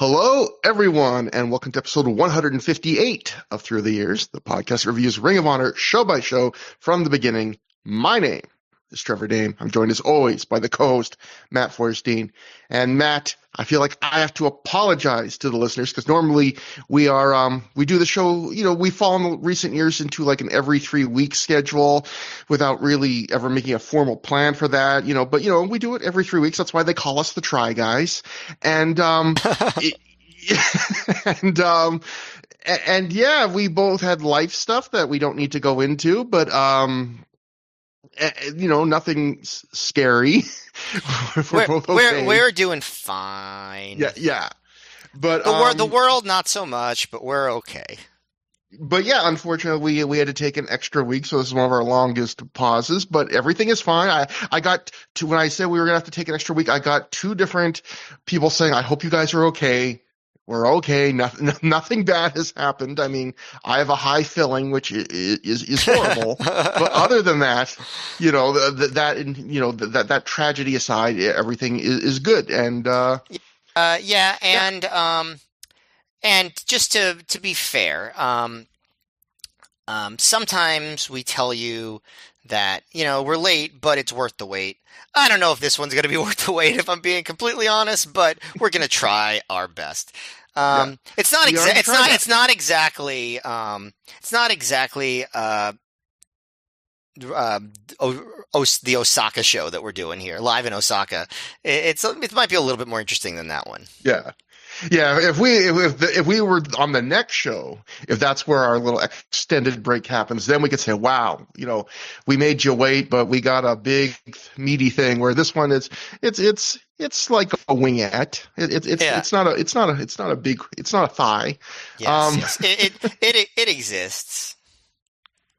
Hello, everyone, and welcome to episode 158 of ThROH The Years, the podcast that reviews Ring of Honor show by show from the beginning. My name is Trevor Dame. I'm joined as always by the co-host, Matt Feuerstein. And Matt, I feel like I have to apologize to the listeners because normally we do the show, we fall in the recent years into like an every 3 week schedule without really ever making a formal plan for that, but we do it every 3 weeks. That's why they call us the Try Guys. And, and, yeah, we both had life stuff that we don't need to go into, but, nothing scary. We're both okay. We're doing fine. Yeah. But the world not so much, but we're okay. But yeah, unfortunately, we had to take an extra week, so this is one of our longest pauses. But everything is fine. I got to when I said we were gonna have to take an extra week, I got two different people saying, "I hope you guys are okay." We're okay. Nothing bad has happened. I mean, I have a high filling, which is horrible. But other than that, that tragedy aside, everything is good. And and just to be fair, sometimes we tell you that we're late, but it's worth the wait. I don't know if this one's going to be worth the wait, if I'm being completely honest, but we're going to try our best. It's not exactly the Osaka show that we're doing here, live in Osaka. It might be a little bit more interesting than that one. Yeah. Yeah, if we were on the next show, if that's where our little extended break happens, then we could say, wow, we made you wait, but we got a big meaty thing. Where this one is, it's like a wingette. It's not a thigh. Yes. It exists.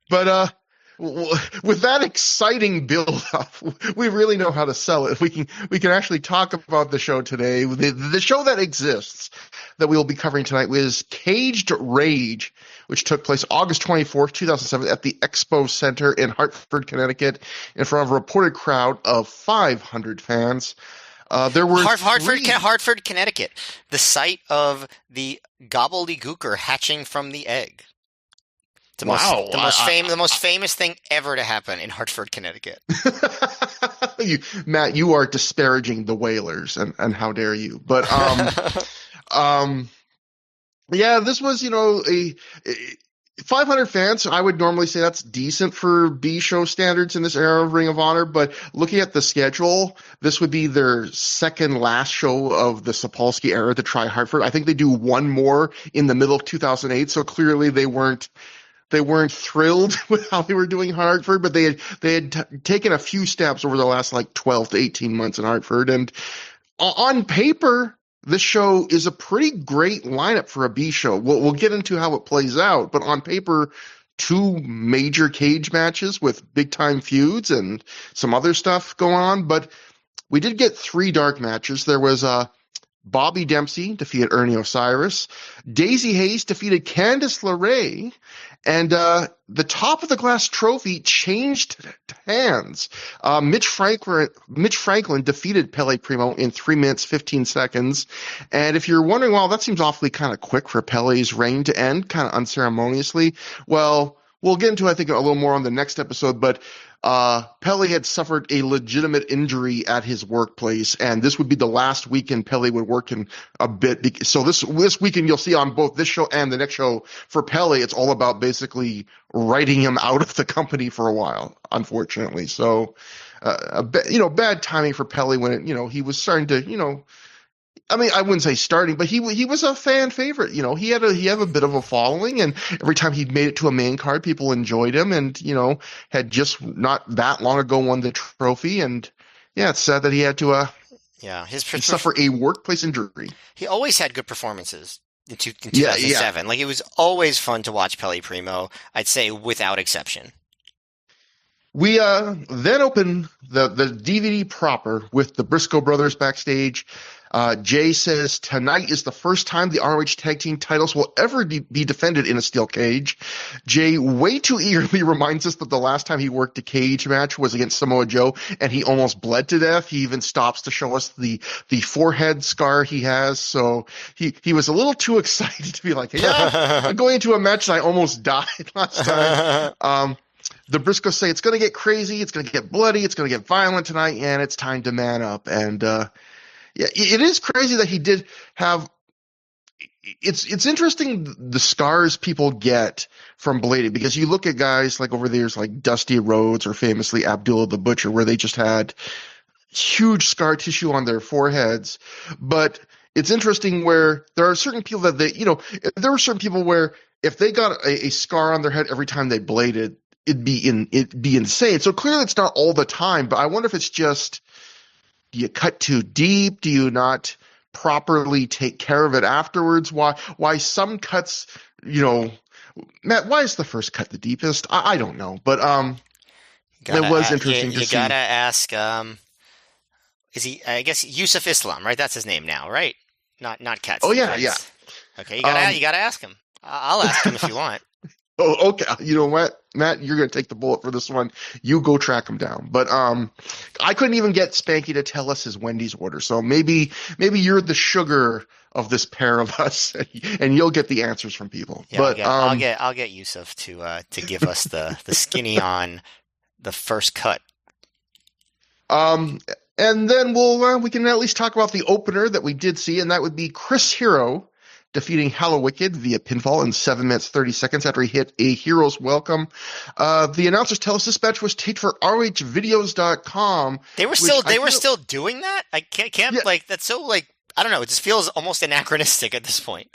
But with that exciting build-up, we really know how to sell it. We can actually talk about the show today. The show that exists that we will be covering tonight was Caged Rage, which took place August 24th, 2007 at the Expo Center in Hartford, Connecticut, in front of a reported crowd of 500 fans. There were Hartford, Connecticut, the site of the gobbledygooker hatching from the egg. The most famous thing ever to happen in Hartford, Connecticut. Matt, you are disparaging the Whalers, and how dare you? But yeah, this was a 500 fans. I would normally say that's decent for B show standards in this era of Ring of Honor. But looking at the schedule, this would be their second last show of the Sapolsky era to try Hartford. I think they do one more in the middle of 2008. So clearly they weren't thrilled with how they were doing Hartford, but they had taken a few steps over the last 12 to 18 months in Hartford. And on paper, this show is a pretty great lineup for a B show. We'll get into how it plays out, but on paper, two major cage matches with big time feuds and some other stuff going on. But we did get three dark matches. There was Bobby Dempsey defeated Ernie Osiris. Daisy Hayes defeated Candice LeRae. And the top of the glass trophy changed hands. Mitch Franklin defeated Pele Primo in 3 minutes, 15 seconds. And if you're wondering, well, that seems awfully kind of quick for Pele's reign to end, kind of unceremoniously. Well, we'll get into, I think, a little more on the next episode, but Pele had suffered a legitimate injury at his workplace, and this would be the last weekend Pele would work in a bit. So this weekend, you'll see on both this show and the next show for Pele, it's all about basically writing him out of the company for a while, unfortunately. So, bad timing for Pele when he was starting to, I mean, I wouldn't say starting, but he was a fan favorite. He had a bit of a following, and every time he made it to a main card, people enjoyed him, and had just not that long ago won the trophy. And yeah, it's sad that he had to suffer a workplace injury. He always had good performances in 2007. Like, it was always fun to watch Pele Primo, I'd say without exception. We then open the DVD proper with the Briscoe brothers backstage. Jay says tonight is the first time the ROH tag team titles will ever be defended in a steel cage. Jay way too eagerly reminds us that the last time he worked a cage match was against Samoa Joe, and he almost bled to death. He even stops to show us the forehead scar he has. So he was a little too excited to be like, yeah, I'm going into a match that I almost died last time. The Briscoes say it's going to get crazy, it's going to get bloody, it's going to get violent tonight, and it's time to man up. And yeah, it is crazy that he did have. It's interesting the scars people get from blading, because you look at guys like over the years like Dusty Rhodes or famously Abdullah the Butcher, where they just had huge scar tissue on their foreheads. But it's interesting where there are certain people that there were certain people where if they got a scar on their head every time they bladed, it'd be insane. So clearly it's not all the time, but I wonder if it's just, do you cut too deep? Do you not properly take care of it afterwards? Why some cuts, Matt, why is the first cut the deepest? I don't know, but it was interesting to see. You gotta ask, is he, I guess, Yusuf Islam, right? That's his name now, right? Not Cat. Oh yeah, yeah. Okay, you gotta ask him. I'll ask him if you want. Oh, okay. You know what, Matt? You're going to take the bullet for this one. You go track him down. But I couldn't even get Spanky to tell us his Wendy's order. So maybe you're the sugar of this pair of us, and you'll get the answers from people. Yeah, but I'll get Yusuf to give us the skinny on the first cut. And then we can at least talk about the opener that we did see, and that would be Chris Hero defeating Hallowicked via pinfall in 7 minutes 30 seconds after he hit a Hero's Welcome. The announcers tell us this match was taped for ROHvideos.com. They were still doing that? I can't yeah. That's so I don't know, it just feels almost anachronistic at this point.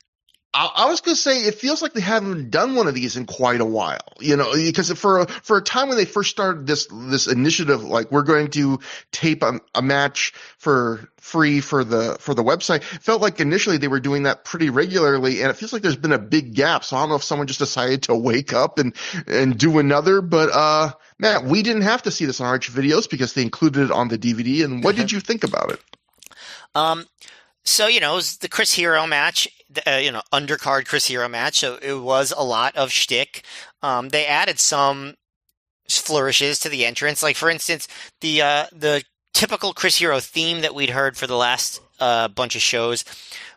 I was going to say, it feels like they haven't done one of these in quite a while, because for a time when they first started this initiative, like we're going to tape a match for free for the website, it felt like initially they were doing that pretty regularly, and it feels like there's been a big gap. So I don't know if someone just decided to wake up and do another, but Matt, we didn't have to see this on Arch Videos because they included it on the DVD. And what did you think about it? So, it was the Chris Hero match, undercard Chris Hero match. So it was a lot of shtick. They added some flourishes to the entrance. Like, for instance, the typical Chris Hero theme that we'd heard for the last bunch of shows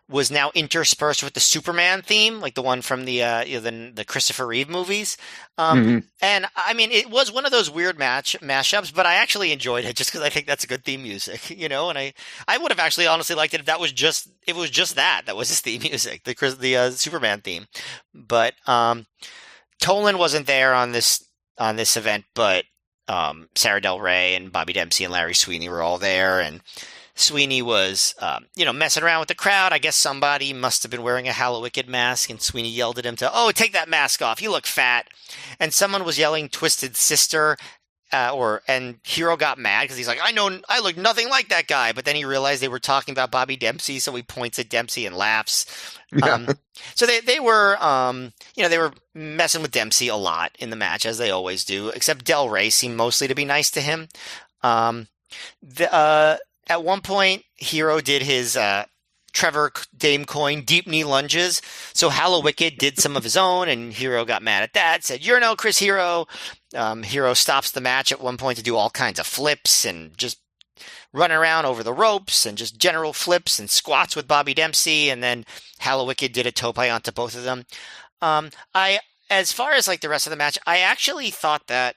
was now interspersed with the Superman theme, like the one from the Christopher Reeve movies. And I mean, it was one of those weird mashups, but I actually enjoyed it just because I think that's a good theme music, and I would have actually honestly liked it if that was just that was his theme music, the Superman theme. But Tolan wasn't there on this event, but Sarah Del Rey and Bobby Dempsey and Larry Sweeney were all there, and Sweeney was, messing around with the crowd. I guess somebody must have been wearing a Hallowicked mask, and Sweeney yelled at him take that mask off. You look fat. And someone was yelling Twisted Sister, and Hero got mad because he's like, I look nothing like that guy. But then he realized they were talking about Bobby Dempsey, so he points at Dempsey and laughs. Yeah. So they were, they were messing with Dempsey a lot in the match, as they always do, except Del Rey seemed mostly to be nice to him. At one point, Hero did his Trevor Dame Coin deep knee lunges. So Hallowicked did some of his own, and Hero got mad at that, said, "You're no Chris Hero." Hero stops the match at one point to do all kinds of flips and just run around over the ropes and just general flips and squats with Bobby Dempsey. And then Hallowicked did a tope onto both of them. As far as the rest of the match, I actually thought that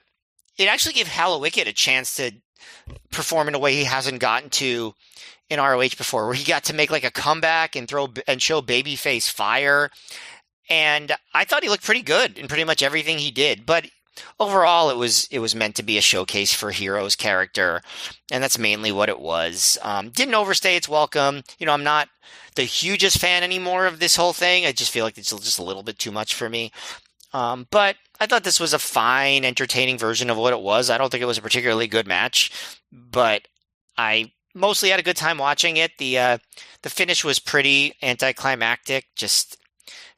it actually gave Hallowicked a chance to perform in a way he hasn't gotten to in ROH before, where he got to make a comeback and show babyface fire. And I thought he looked pretty good in pretty much everything he did. But overall, it was meant to be a showcase for Hero's character, and that's mainly what it was. Didn't overstay its welcome. I'm not the hugest fan anymore of this whole thing. I just feel like it's just a little bit too much for me. But I thought this was a fine, entertaining version of what it was. I don't think it was a particularly good match, but I mostly had a good time watching it. The finish was pretty anticlimactic. Just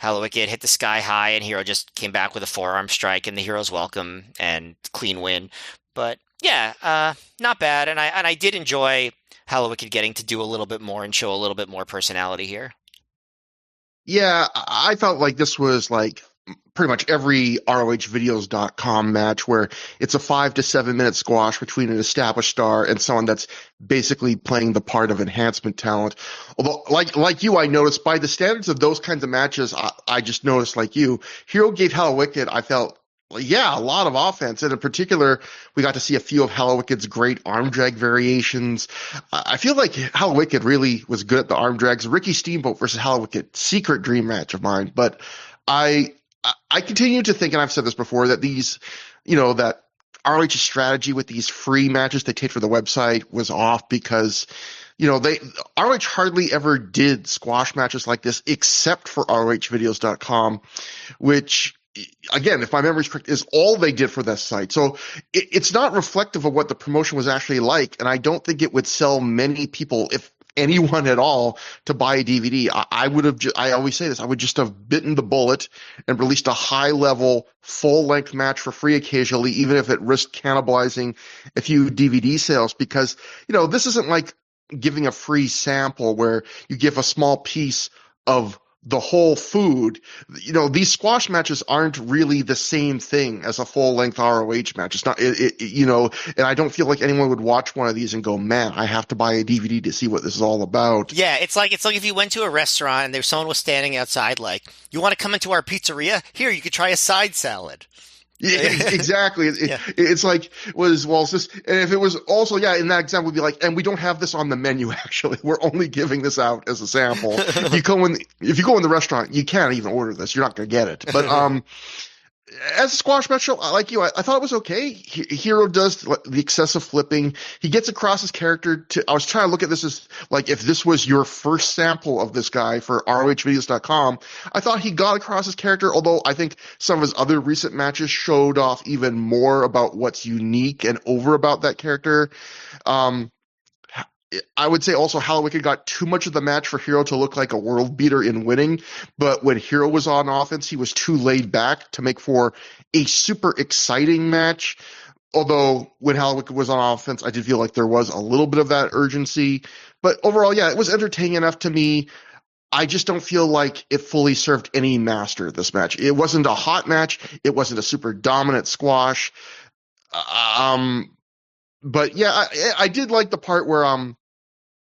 Hallowicked hit the sky high, and Hero just came back with a forearm strike, and the Hero's welcome and clean win. But yeah, not bad. And I did enjoy Hallowicked getting to do a little bit more and show a little bit more personality here. Yeah, I felt like this was like pretty much every ROHvideos.com match where it's a 5 to 7 minute squash between an established star and someone that's basically playing the part of enhancement talent. Although, like you, I noticed by the standards of those kinds of matches, I just noticed like you, Hero gave Hallowicked, I felt, yeah, a lot of offense. And in particular, we got to see a few of Hallowicked's great arm drag variations. I feel like Hallowicked really was good at the arm drags. Ricky Steamboat versus Hallowicked, secret dream match of mine. But I I continue to think, and I've said this before, that these, that ROH's strategy with these free matches they take for the website was off because, ROH hardly ever did squash matches like this except for ROHvideos.com, which, again, if my memory is correct, is all they did for that site. So it's not reflective of what the promotion was actually like, and I don't think it would sell many people, if anyone at all, to buy a DVD. I would have, I always say this, I would just have bitten the bullet and released a high level, full length match for free occasionally, even if it risked cannibalizing a few DVD sales, because, this isn't like giving a free sample where you give a small piece of the whole food. These squash matches aren't really the same thing as a full length ROH match. It's not, and I don't feel like anyone would watch one of these and go, man, I have to buy a DVD to see what this is all about. Yeah, it's like if you went to a restaurant and there's someone was standing outside, like, you want to come into our pizzeria? Here, you could try a side salad. Yeah, exactly. Yeah. It's like, it's this, and if it was also, yeah, in that example would be like, and we don't have this on the menu, actually. We're only giving this out as a sample. If you go in the restaurant, you can't even order this. You're not going to get it. But, as a squash match show, like you, I thought it was okay. Hero does the excessive flipping. He gets across his character I was trying to look at this as, like, if this was your first sample of this guy for ROHvideos.com, I thought he got across his character, although I think some of his other recent matches showed off even more about what's unique and over about that character. I would say also Hallowicked got too much of the match for Hero to look like a world beater in winning, but when Hero was on offense, he was too laid back to make for a super exciting match. Although when Hallowicked was on offense, I did feel like there was a little bit of that urgency. But overall, yeah, it was entertaining enough to me. I just don't feel like it fully served any master, this match. It wasn't a hot match. It wasn't a super dominant squash. But yeah, I did like the part where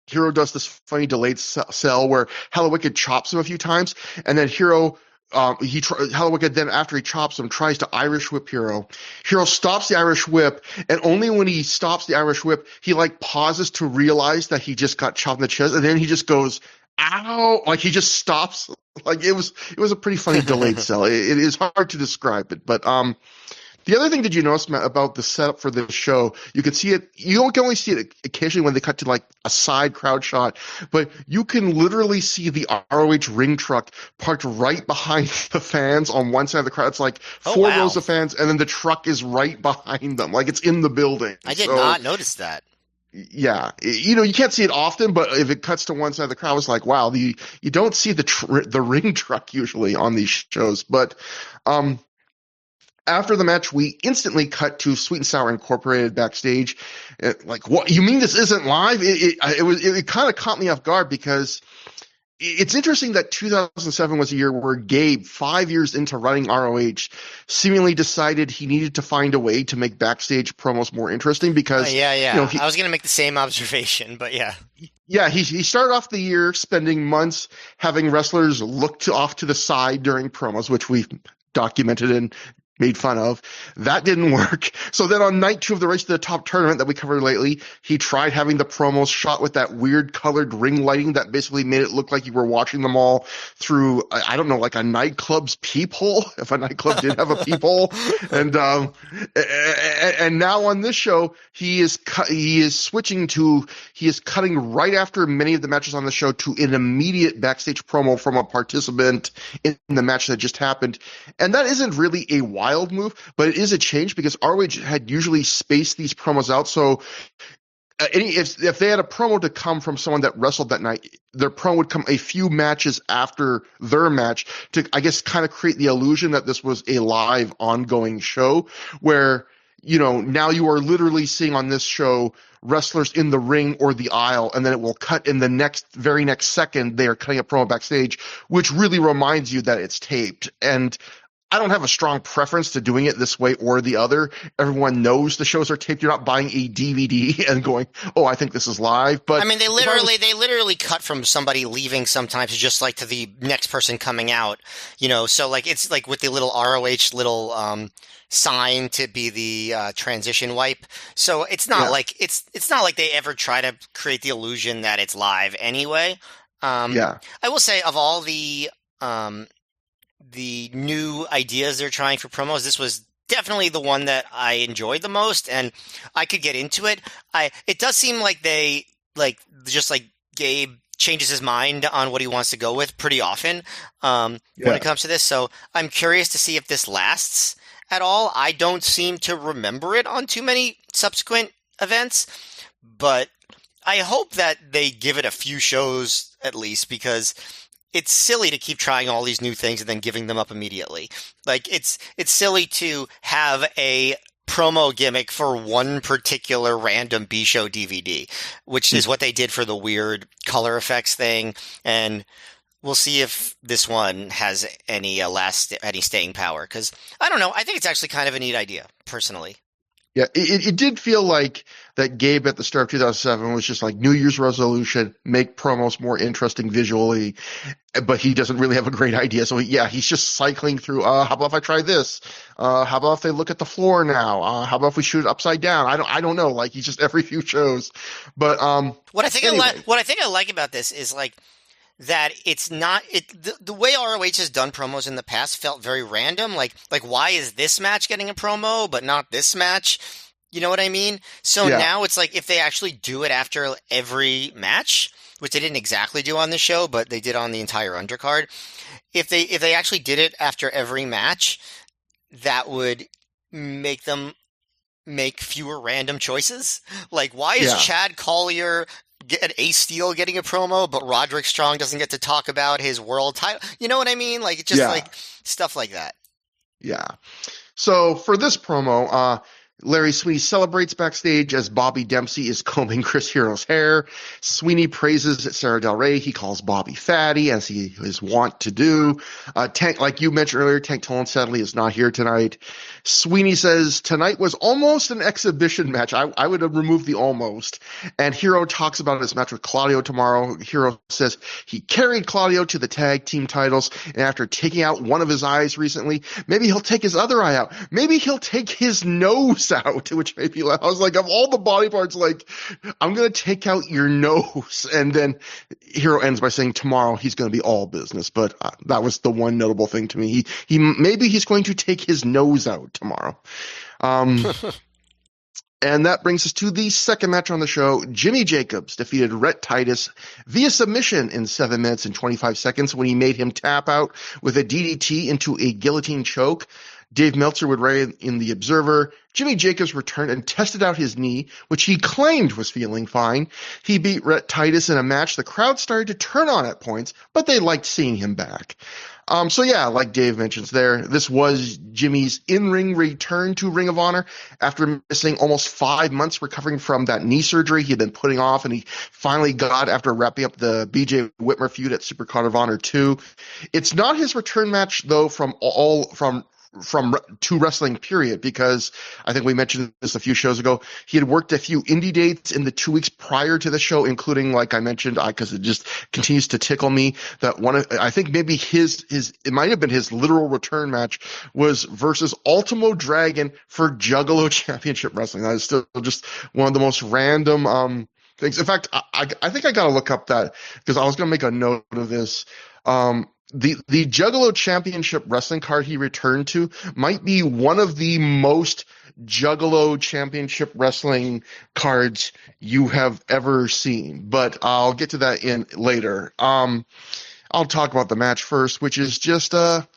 Hero does this funny delayed sell where Hallowicked chops him a few times, and then Hallowicked then, after he chops him, tries to Irish whip Hero. Hero stops the Irish whip, and only when he stops the Irish whip, he like pauses to realize that he just got chopped in the chest, and then he just goes, ow, like he just stops. Like it was a pretty funny delayed sell. It is hard to describe it, but the other thing, did you notice, Matt, about the setup for this show? You can see it. You can only see it occasionally when they cut to like a side crowd shot, but you can literally see the ROH ring truck parked right behind the fans on one side of the crowd. It's like four rows of fans, and then the truck is right behind them, like it's in the building. I did not notice that. Yeah, you can't see it often, but if it cuts to one side of the crowd, it's like, wow, you don't see the ring truck usually on these shows, but after the match, we instantly cut to Sweet and Sour Incorporated backstage. Like, what? You mean this isn't live? It kind of caught me off guard because it's interesting that 2007 was a year where Gabe, 5 years into running ROH, seemingly decided he needed to find a way to make backstage promos more interesting because, yeah. I was going to make the same observation, but yeah. Yeah, he started off the year spending months having wrestlers look off to the side during promos, which we've documented and made fun of. That didn't work. So then on night 2 of the Race to the Top tournament that we covered lately, he tried having the promos shot with that weird colored ring lighting that basically made it look like you were watching them all through, I don't know, like a nightclub's peephole, if a nightclub did have a peephole. And now on this show, he is cutting right after many of the matches on the show to an immediate backstage promo from a participant in the match that just happened. And that isn't really a wild move, but it is a change because ROH had usually spaced these promos out. So if they had a promo to come from someone that wrestled that night, their promo would come a few matches after their match to, I guess, kind of create the illusion that this was a live ongoing show where now you are literally seeing on this show wrestlers in the ring or the aisle, and then it will cut in the very next second they are cutting a promo backstage, which really reminds you that it's taped. And I don't have a strong preference to doing it this way or the other. Everyone knows the shows are taped. You're not buying a DVD and going, "Oh, I think this is live." But I mean, they literally cut from somebody leaving sometimes just like to the next person coming out, so like it's like with the little ROH little sign to be the transition wipe. So it's not like it's not like they ever try to create the illusion that it's live anyway. I will say of all the new ideas they're trying for promos, this was definitely the one that I enjoyed the most, and I could get into it. It does seem like they just like Gabe changes his mind on what he wants to go with pretty often when it comes to this. So I'm curious to see if this lasts at all. I don't seem to remember it on too many subsequent events, but I hope that they give it a few shows at least, because it's silly to keep trying all these new things and then giving them up immediately. Like it's silly to have a promo gimmick for one particular random B-show DVD, which is what they did for the weird color effects thing. And we'll see if this one has any any staying power. Because I don't know. I think it's actually kind of a neat idea, personally. Yeah, it did feel like that Gabe at the start of 2007 was just like New Year's resolution, make promos more interesting visually, but he doesn't really have a great idea. So he's just cycling through, how about if I try this? How about if they look at the floor now? How about if we shoot it upside down? I don't know. Like he's just every few shows. But what I think I like about this is like that it's not the way ROH has done promos in the past felt very random. Like why is this match getting a promo but not this match? You know what I mean? So now it's like if they actually do it after every match, which they didn't exactly do on the show, but they did on the entire undercard. If they actually did it after every match, that would make them make fewer random choices. Like why is Chad Collier get Ace Steel getting a promo, but Roderick Strong doesn't get to talk about his world title? You know what I mean? Like just like stuff like that. Yeah. So for this promo, Larry Sweeney celebrates backstage as Bobby Dempsey is combing Chris Hero's hair. Sweeney praises Sarah Del Rey. He calls Bobby fatty, as he is wont to do. Tank, like you mentioned earlier, Tank Tolan sadly is not here tonight. Sweeney says tonight was almost an exhibition match. I would have removed the almost. And Hero talks about his match with Claudio tomorrow. Hero says he carried Claudio to the tag team titles, and after taking out one of his eyes recently, maybe he'll take his other eye out. Maybe he'll take his nose out, which made me laugh. I was like, of all the body parts, like, I'm going to take out your nose. And then Hero ends by saying tomorrow he's going to be all business. But that was the one notable thing to me. Maybe he's going to take his nose out tomorrow. And that brings us to the second match on the show. Jimmy Jacobs defeated Rhett Titus via submission in 7 minutes and 25 seconds when he made him tap out with a DDT into a guillotine choke. Dave Meltzer would write in The Observer, Jimmy Jacobs returned and tested out his knee, which he claimed was feeling fine. He beat Rhett Titus in a match the crowd started to turn on at points, but they liked seeing him back. Like Dave mentions there, this was Jimmy's in-ring return to Ring of Honor after missing almost 5 months recovering from that knee surgery he had been putting off, and he finally got after wrapping up the BJ Whitmer feud at Supercard of Honor 2. It's not his return match, though, from to wrestling period, because I think we mentioned this a few shows ago. He had worked a few indie dates in the 2 weeks prior to the show, including, like I mentioned, because it just continues to tickle me, that I think maybe it might have been his literal return match was versus Ultimo Dragon for Juggalo Championship Wrestling. That is still just one of the most random things. In fact, I think I got to look up that, because I was going to make a note of this. The Juggalo Championship Wrestling card he returned to might be one of the most Juggalo Championship Wrestling cards you have ever seen, but I'll get to that in later. I'll talk about the match first, which is just the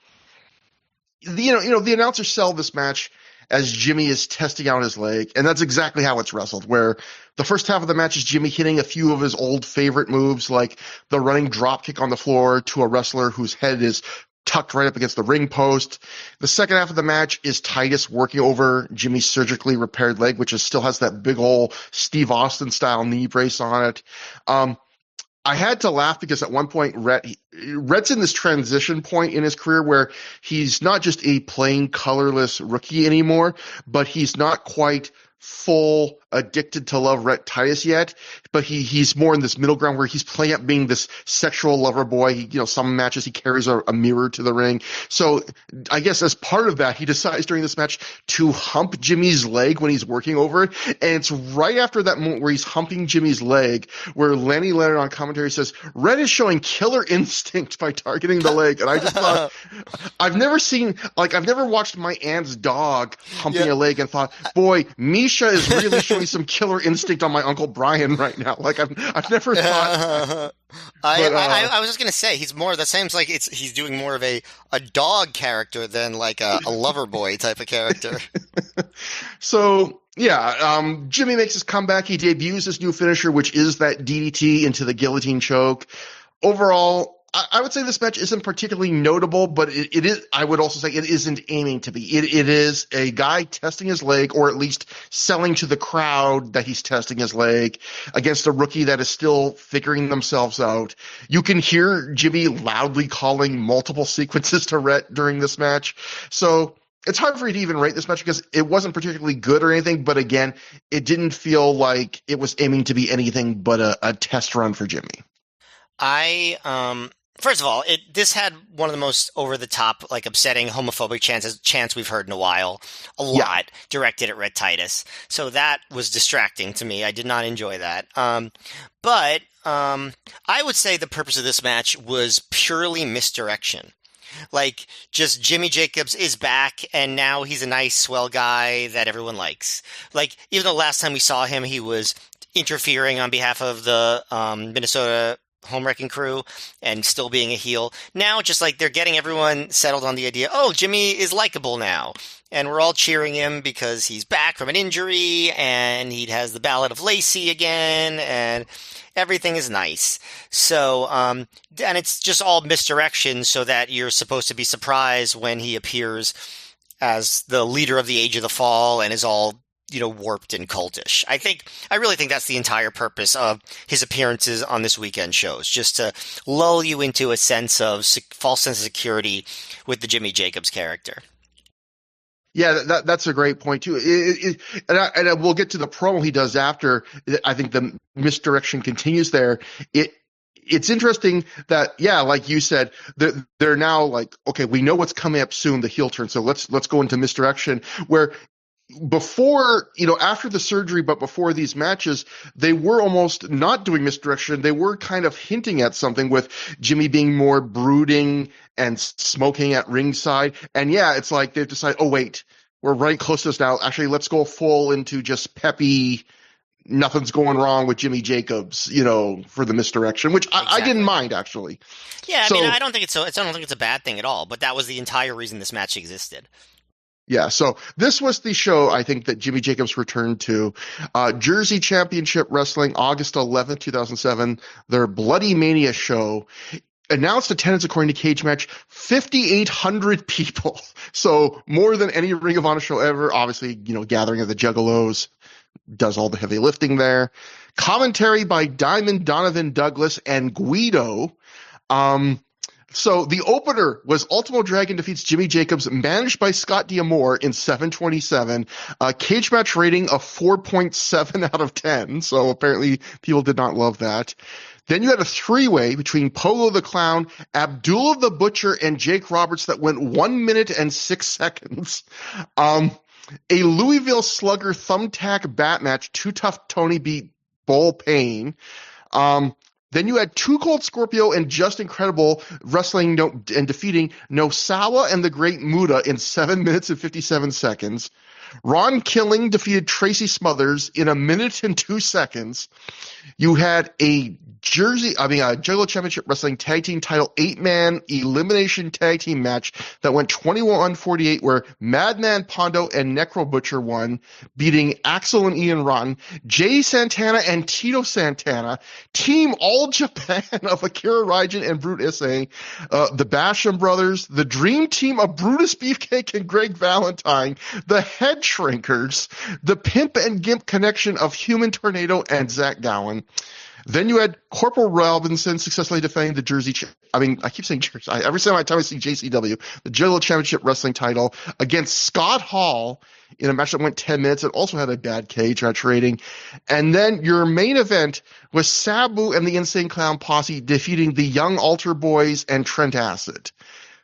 announcers sell this match as Jimmy is testing out his leg, and that's exactly how it's wrestled, where the first half of the match is Jimmy hitting a few of his old favorite moves, like the running drop kick on the floor to a wrestler whose head is tucked right up against the ring post. The second half of the match is Titus working over Jimmy's surgically repaired leg, which still has that big old Steve Austin style knee brace on it. I had to laugh because at one point Rhett's in this transition point in his career where he's not just a plain colorless rookie anymore, but he's not quite full addicted to love Rhett Titus yet, but he's more in this middle ground where he's playing up being this sexual lover boy. Some matches he carries a mirror to the ring. So I guess as part of that, he decides during this match to hump Jimmy's leg when he's working over it. And it's right after that moment where he's humping Jimmy's leg where Lenny Leonard on commentary says, Rhett is showing killer instinct by targeting the leg. And I just thought, I've never watched my aunt's dog humping a leg and thought, boy, Misha is really showing some killer instinct on my Uncle Brian right now. Like I've never thought. I was just gonna say he's more. That seems like he's doing more of a dog character than like a lover boy type of character. So yeah, Jimmy makes his comeback. He debuts his new finisher, which is that DDT into the guillotine choke. Overall, I would say this match isn't particularly notable, but it is. I would also say it isn't aiming to be. It is a guy testing his leg, or at least selling to the crowd that he's testing his leg against a rookie that is still figuring themselves out. You can hear Jimmy loudly calling multiple sequences to Rhett during this match. So it's hard for you to even rate this match because it wasn't particularly good or anything. But again, it didn't feel like it was aiming to be anything but a test run for Jimmy. First of all, this had one of the most over-the-top, like, upsetting homophobic chants we've heard in a while. A lot directed at Rhett Titus. So that was distracting to me. I did not enjoy that. But I would say the purpose of this match was purely misdirection. Like, just Jimmy Jacobs is back, and now he's a nice, swell guy that everyone likes. Like, even the last time we saw him, he was interfering on behalf of the Minnesota Home Wrecking Crew and still being a heel. Now, just like they're getting everyone settled on the idea, oh, Jimmy is likable now. And we're all cheering him because he's back from an injury and he has the Ballad of Lacey again and everything is nice. So, and it's just all misdirection so that you're supposed to be surprised when he appears as the leader of the Age of the Fall and is all warped and cultish. I really think that's the entire purpose of his appearances on this weekend shows, just to lull you into a false sense of security with the Jimmy Jacobs character. Yeah, that's a great point too. And we'll get to the promo he does after. I think the misdirection continues there. It's interesting that, like you said, they're now like, okay, we know what's coming up soon, the heel turn. So let's go into misdirection where before, after the surgery, but before these matches, they were almost not doing misdirection. They were kind of hinting at something with Jimmy being more brooding and smoking at ringside. And it's like they've decided, oh, wait, we're right close to this now. Actually, let's go full into just peppy, nothing's going wrong with Jimmy Jacobs, for the misdirection, which I didn't mind, actually. Yeah, I mean, I don't think it's a bad thing at all, but that was the entire reason this match existed. Yeah, so this was the show, I think, that Jimmy Jacobs returned to. Jersey Championship Wrestling, August 11th, 2007, their Bloody Mania show. Announced attendance according to Cage Match, 5,800 people. So more than any Ring of Honor show ever. Obviously, Gathering of the Juggalos does all the heavy lifting there. Commentary by Diamond Donovan Douglas and Guido. So the opener was Ultimo Dragon defeats Jimmy Jacobs, managed by Scott D'Amore in 727. Cage Match rating of 4.7 out of 10. So apparently people did not love that. Then you had a three-way between Polo the Clown, Abdullah the Butcher, and Jake Roberts that went 1 minute and 6 seconds. A Louisville Slugger thumbtack bat match. Too Tough Tony beat Bull Payne. Then you had Too Cold Scorpio and Just Incredible wrestling and defeating Nosawa and the Great Muta in 7 minutes and 57 seconds. Ron Killing defeated Tracy Smothers in 1 minute and 2 seconds. You had a Juggalo Championship Wrestling Tag Team Title 8-man elimination tag team match that went 21-48, where Madman Pondo and Necro Butcher won, beating Axel and Ian Rotten, Jay Santana and Tito Santana, Team All Japan of Akira Raijin and Brute Issei, the Basham Brothers, the Dream Team of Brutus Beefcake and Greg Valentine, the Head Shrinkers, the Pimp and Gimp connection of Human Tornado and Zach Gowen. Then you had Corporal Robinson successfully defending the I keep saying Jersey. Every time I see JCW, the Juggalo Championship Wrestling title against Scott Hall in a match that went 10 minutes. It also had a bad cage match rating. And then your main event was Sabu and the Insane Clown Posse defeating the Young Altar Boys and Trent Acid.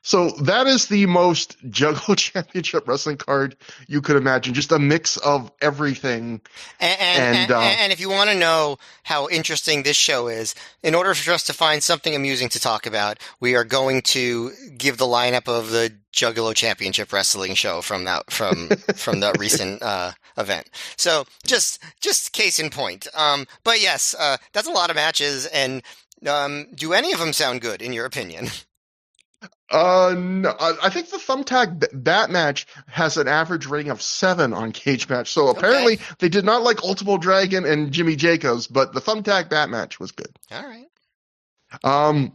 So that is the most Juggalo Championship Wrestling card you could imagine. Just a mix of everything. And if you want to know how interesting this show is, in order for us to find something amusing to talk about, we are going to give the lineup of the Juggalo Championship Wrestling show from the recent event. So just case in point. But yes, that's a lot of matches. And do any of them sound good in your opinion? No, I think the Thumbtack Bat match has an average rating of 7 on Cage Match. So apparently they did not like Ultimo Dragon and Jimmy Jacobs, but the Thumbtack Bat match was good. All right.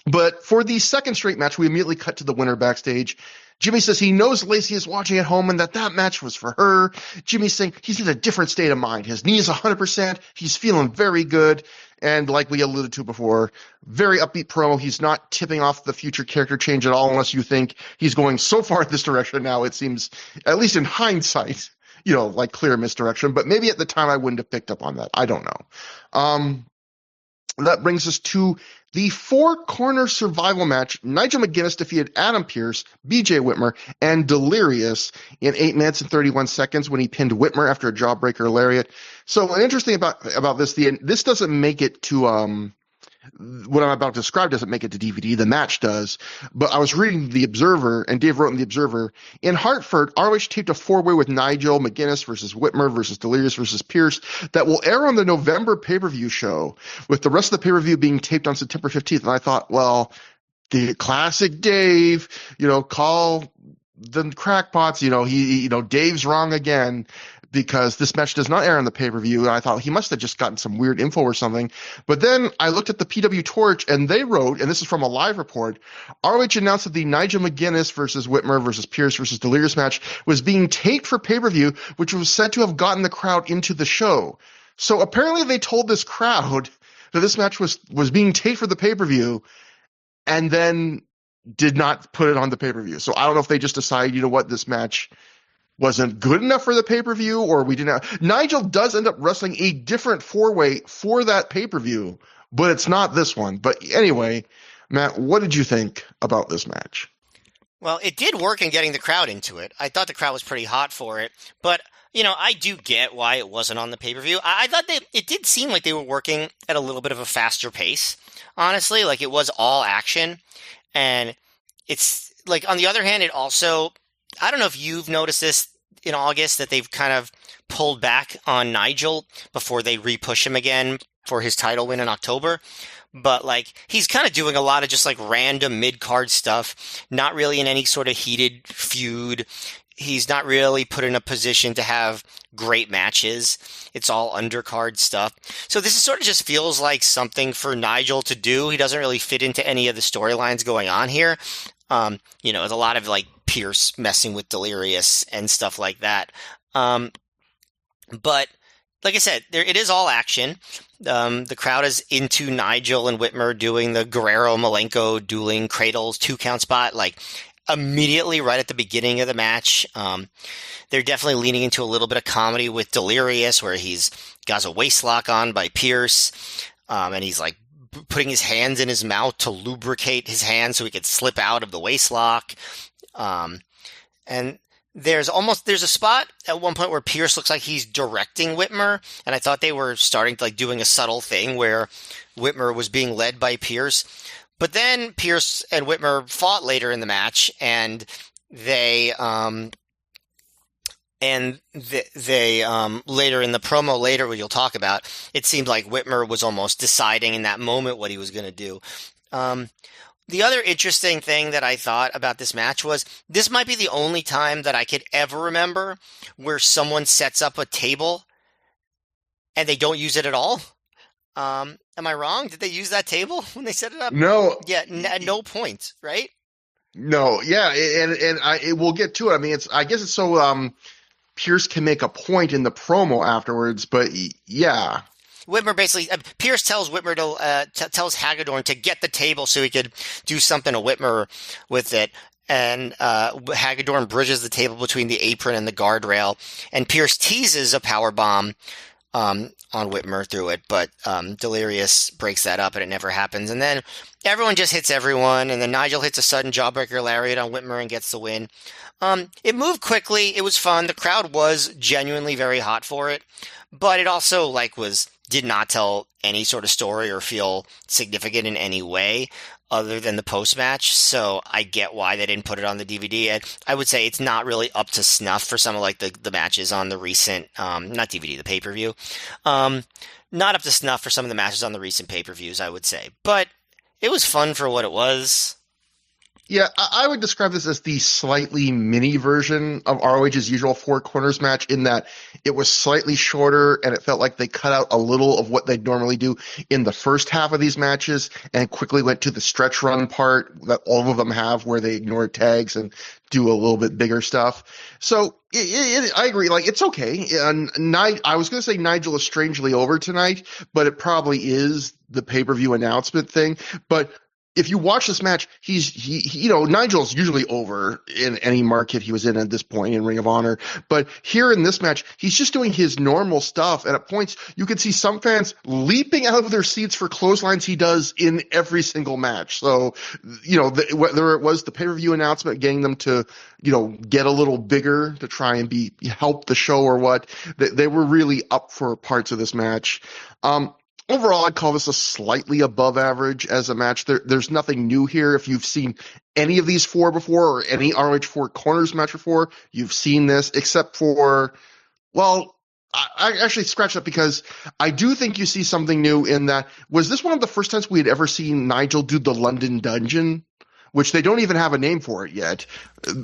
But for the second straight match, we immediately cut to the winner backstage. Jimmy says he knows Lacey is watching at home and that match was for her. Jimmy's saying he's in a different state of mind. His knee is 100%. He's feeling very good. And like we alluded to before, very upbeat promo. He's not tipping off the future character change at all unless you think he's going so far in this direction now. It seems, at least in hindsight, like clear misdirection. But maybe at the time I wouldn't have picked up on that. I don't know. That brings us to the four-corner survival match. Nigel McGuinness defeated Adam Pearce, BJ Whitmer, and Delirious in 8 minutes and 31 seconds when he pinned Whitmer after a jawbreaker lariat. So, interesting about this, this doesn't make it to what I'm about to describe doesn't make it to DVD. The match does. But I was reading The Observer, and Dave wrote in The Observer, in Hartford, ROH taped a four-way with Nigel, McGuinness versus Whitmer versus Delirious versus Pierce that will air on the November pay-per-view show, with the rest of the pay-per-view being taped on September 15th. And I thought, well, the classic Dave, call the crackpots, Dave's wrong again, because this match does not air on the pay-per-view. And I thought he must have just gotten some weird info or something. But then I looked at the PW Torch, and they wrote, and this is from a live report, ROH announced that the Nigel McGuinness versus Whitmer versus Pierce versus Delirious match was being taped for pay-per-view, which was said to have gotten the crowd into the show. So apparently they told this crowd that this match was being taped for the pay-per-view, and then did not put it on the pay-per-view. So I don't know if they just decided, this match wasn't good enough for the pay-per-view, or we didn't have... Nigel does end up wrestling a different four-way for that pay-per-view, but it's not this one. But anyway, Matt, what did you think about this match? Well, it did work in getting the crowd into it. I thought the crowd was pretty hot for it, but I do get why it wasn't on the pay-per-view. I thought it did seem like they were working at a little bit of a faster pace, honestly. Like, it was all action, and it's, like, on the other hand, it also... I don't know if you've noticed this in August, that they've kind of pulled back on Nigel before they re-push him again for his title win in October. But, like, he's kind of doing a lot of just, like, random mid-card stuff, not really in any sort of heated feud. He's not really put in a position to have great matches. It's all undercard stuff. So this sort of just feels like something for Nigel to do. He doesn't really fit into any of the storylines going on here. There's a lot of, like, Pierce messing with Delirious and stuff like that. But like I said, it is all action. The crowd is into Nigel and Whitmer doing the Guerrero-Malenko dueling cradles 2-count spot, like, immediately right at the beginning of the match. They're definitely leaning into a little bit of comedy with Delirious, where he's got a waist lock on by Pierce, and he's, like, putting his hands in his mouth to lubricate his hands so he could slip out of the waist lock. And there's a spot at one point where Pierce looks like he's directing Whitmer, and I thought they were starting to, like, doing a subtle thing where Whitmer was being led by Pierce. But then Pierce and Whitmer fought later in the match, and they And they later in the promo later, what you'll talk about, it seemed like Whitmer was almost deciding in that moment what he was going to do. Um, the other interesting thing that I thought about this match was this might be the only time that I could ever remember where someone sets up a table and they don't use it at all. Am I wrong? Did they use that table when they set it up? No, Yeah, at no point, right? no, yeah, we'll get to it. I mean, I guess it's so Pierce can make a point in the promo afterwards, but yeah. Whitmer basically, Pierce tells Whitmer tells Hagedorn to get the table so he could do something to Whitmer with it. And Hagedorn bridges the table between the apron and the guardrail, and Pierce teases a power bomb on Whitmer through it, but Delirious breaks that up and it never happens. And then everyone just hits everyone, and then Nigel hits a sudden jawbreaker lariat on Whitmer and gets the win. It moved quickly. It was fun. The crowd was genuinely very hot for it, but it also did not tell any sort of story or feel significant in any way other than the post-match. So I get why they didn't put it on the DVD. And I would say it's not really up to snuff for some of the matches on the recent, not DVD, the pay-per-view. Not up to snuff for some of the matches on the recent pay-per-views, I would say. But it was fun for what it was. Yeah, I would describe this as the slightly mini version of ROH's usual Four Corners match in that it was slightly shorter and it felt like they cut out a little of what they'd normally do in the first half of these matches and quickly went to the stretch run part that all of them have where they ignore tags and do a little bit bigger stuff. So I agree. Like, it's okay. I was going to say Nigel is strangely over tonight, but it probably is the pay-per-view announcement thing. But if you watch this match, Nigel's usually over in any market he was in at this point in Ring of Honor. But here in this match, he's just doing his normal stuff. And at points, you can see some fans leaping out of their seats for clotheslines he does in every single match. So, whether it was the pay-per-view announcement getting them to, get a little bigger to try and help the show or what, they were really up for parts of this match. Overall, I'd call this a slightly above average as a match. There's nothing new here. If you've seen any of these four before or any ROH Four Corners match before, you've seen this, except for, well, I actually scratched that because I do think you see something new in that. Was this one of the first times we had ever seen Nigel do the London Dungeon? Which they don't even have a name for it yet,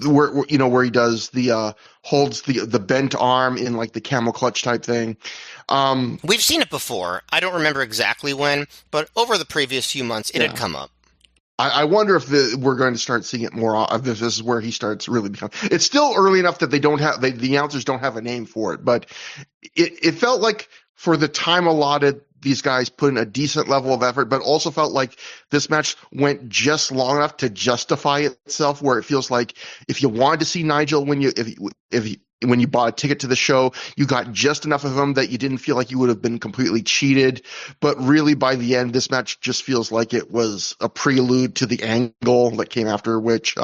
where he does holds the bent arm in like the camel clutch type thing. We've seen it before. I don't remember exactly when, but over the previous few months, it had come up. I wonder if we're going to start seeing it more. If this is where he starts really becoming. It's still early enough that they don't have the announcers don't have a name for it, but it felt like for the time allotted, these guys put in a decent level of effort, but also felt like this match went just long enough to justify itself, where it feels like if you wanted to see Nigel when you bought a ticket to the show, you got just enough of him that you didn't feel like you would have been completely cheated. But really, by the end, this match just feels like it was a prelude to the angle that came after, which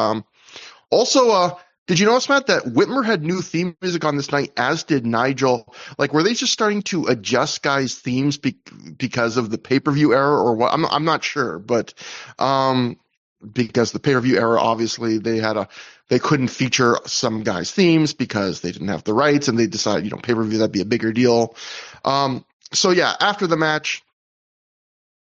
also, did you notice, Matt, that Whitmer had new theme music on this night, as did Nigel? Like, were they just starting to adjust guys' themes because of the pay-per-view era or what? I'm not sure, but because the pay-per-view era, obviously, they couldn't feature some guys' themes because they didn't have the rights, and they decided, pay-per-view, that'd be a bigger deal. So yeah, after the match,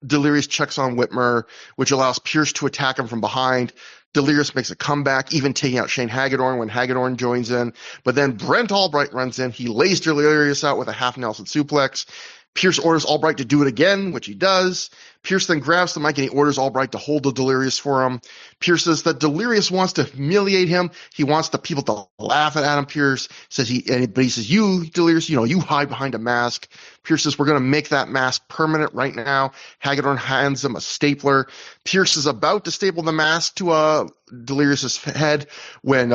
Delirious checks on Whitmer, which allows Pierce to attack him from behind. Delirious makes a comeback, even taking out Shane Hagedorn when Hagedorn joins in. But then Brent Albright runs in. He lays Delirious out with a half Nelson suplex. Pierce orders Albright to do it again, which he does. Pierce then grabs the mic and he orders Albright to hold the Delirious for him. Pierce says that Delirious wants to humiliate him. He wants the people to laugh at Adam Pierce. But he says, you, Delirious, you hide behind a mask. Pierce says, we're going to make that mask permanent right now. Hagedorn hands him a stapler. Pierce is about to staple the mask to Delirious's head when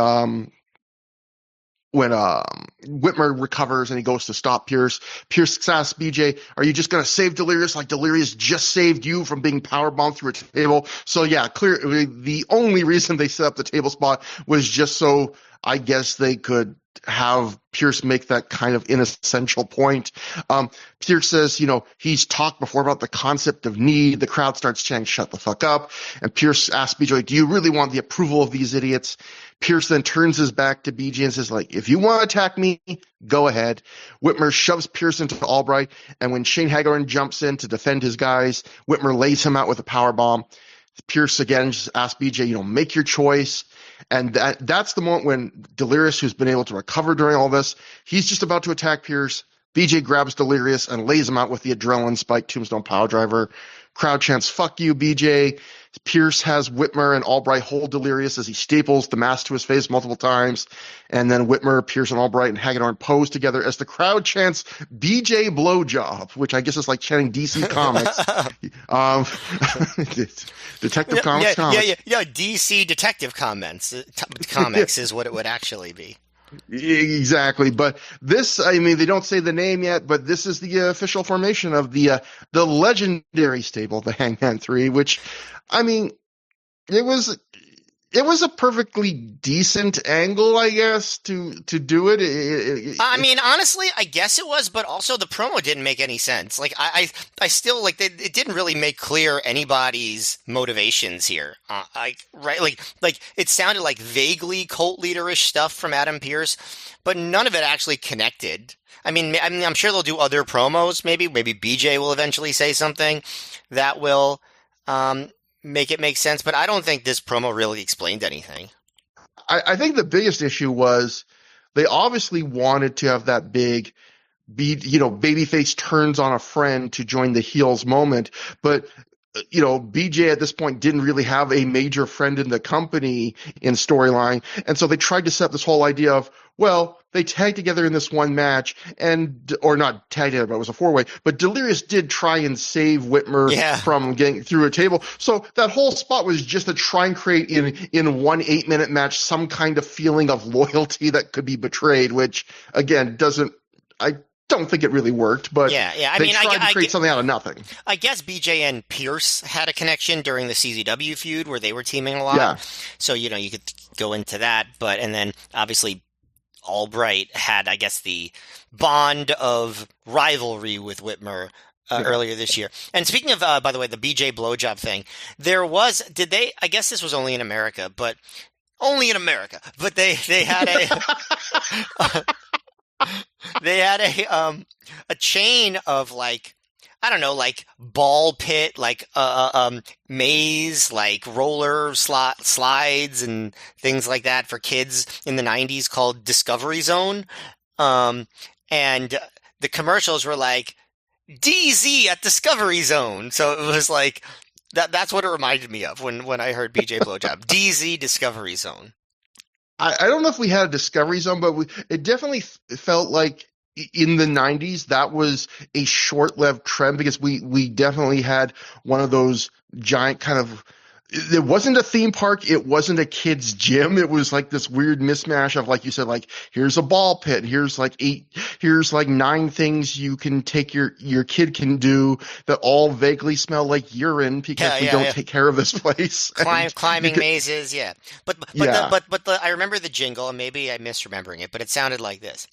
Whitmer recovers and he goes to stop Pierce. Pierce asks BJ, are you just going to save Delirious like Delirious just saved you from being powerbombed through a table? So yeah, clearly the only reason they set up the table spot was just so I guess they could have Pierce make that kind of inessential point. Pierce says, he's talked before about the concept of need. The crowd starts chanting, "Shut the fuck up." And Pierce asks BJ, "Do you really want the approval of these idiots?" Pierce then turns his back to BJ and says, "If you want to attack me, go ahead." Whitmer shoves Pierce into Albright, and when Shane Haggerty jumps in to defend his guys, Whitmer lays him out with a power bomb. Pierce again just asks BJ, make your choice. And that's the moment when Delirious, who's been able to recover during all this, he's just about to attack Pierce. BJ grabs Delirious and lays him out with the adrenaline spike tombstone power driver. Crowd chants, "Fuck you, BJ." Pierce has Whitmer and Albright hold Delirious as he staples the mask to his face multiple times. And then Whitmer, Pierce, and Albright and Hagedorn pose together as the crowd chants "BJ blowjob," which I guess is like chanting DC Comics. Detective Comics. Yeah. DC Detective Comics is what it would actually be. Exactly, but this, they don't say the name yet, but this is the official formation of the legendary stable, the Hangman 3, which, it was a perfectly decent angle, I guess, to do it. Honestly, I guess it was, but also the promo didn't make any sense. Like, I still, like, it didn't really make clear anybody's motivations here. It sounded like vaguely cult leaderish stuff from Adam Pearce, but none of it actually connected. I'm sure they'll do other promos, maybe BJ will eventually say something that will, make it make sense, but I don't think this promo really explained anything. I think the biggest issue was they obviously wanted to have that big, babyface turns on a friend to join the heels moment, but BJ at this point didn't really have a major friend in the company in storyline, and so they tried to set up this whole idea of, well, they tagged together in this one match, or not tagged together, but it was a four-way, but Delirious did try and save Whitmer from getting through a table, so that whole spot was just to try and create in one 8-minute match some kind of feeling of loyalty that could be betrayed, which, again, I don't think it really worked, but they tried to create something out of nothing. I guess BJ and Pierce had a connection during the CZW feud where they were teaming a lot. Yeah. So, you could go into that, and then obviously Albright had, I guess, the bond of rivalry with Whitmer earlier this year. And speaking of, by the way, the BJ blowjob thing, I guess this was only in America, but they had a... They had a chain of, like, I don't know, like ball pit, like maze, like roller slides and things like that for kids in the 90s called Discovery Zone. And the commercials were like DZ at Discovery Zone. So it was like that's what it reminded me of when I heard BJ blowjob. DZ Discovery Zone. I don't know if we had a Discovery Zone, but it definitely felt like in the 90s that was a short-lived trend, because we definitely had one of those giant kind of – it wasn't a theme park. It wasn't a kid's gym. It was like this weird mismatch of, like you said, like, here's a ball pit. Here's like 9 things you can take your kid can do that all vaguely smell like urine because we don't take care of this place. Climbing mazes, yeah. But I remember the jingle, and maybe I'm misremembering it, but it sounded like this.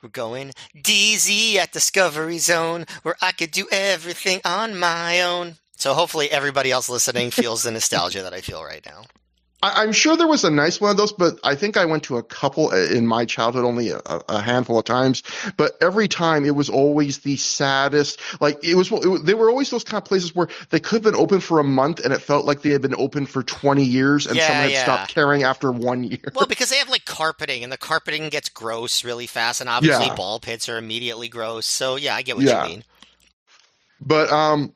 We're going DZ at Discovery Zone, where I could do everything on my own. So hopefully everybody else listening feels the nostalgia that I feel right now. I'm sure there was a nice one of those, but I think I went to a couple in my childhood, only a handful of times. But every time it was always the saddest. Like they were always those kind of places where they could have been open for a month and it felt like they had been open for 20 years and someone had stopped caring after 1 year. Well, because they have like carpeting, and the carpeting gets gross really fast, and obviously ball pits are immediately gross. So I get what you mean. But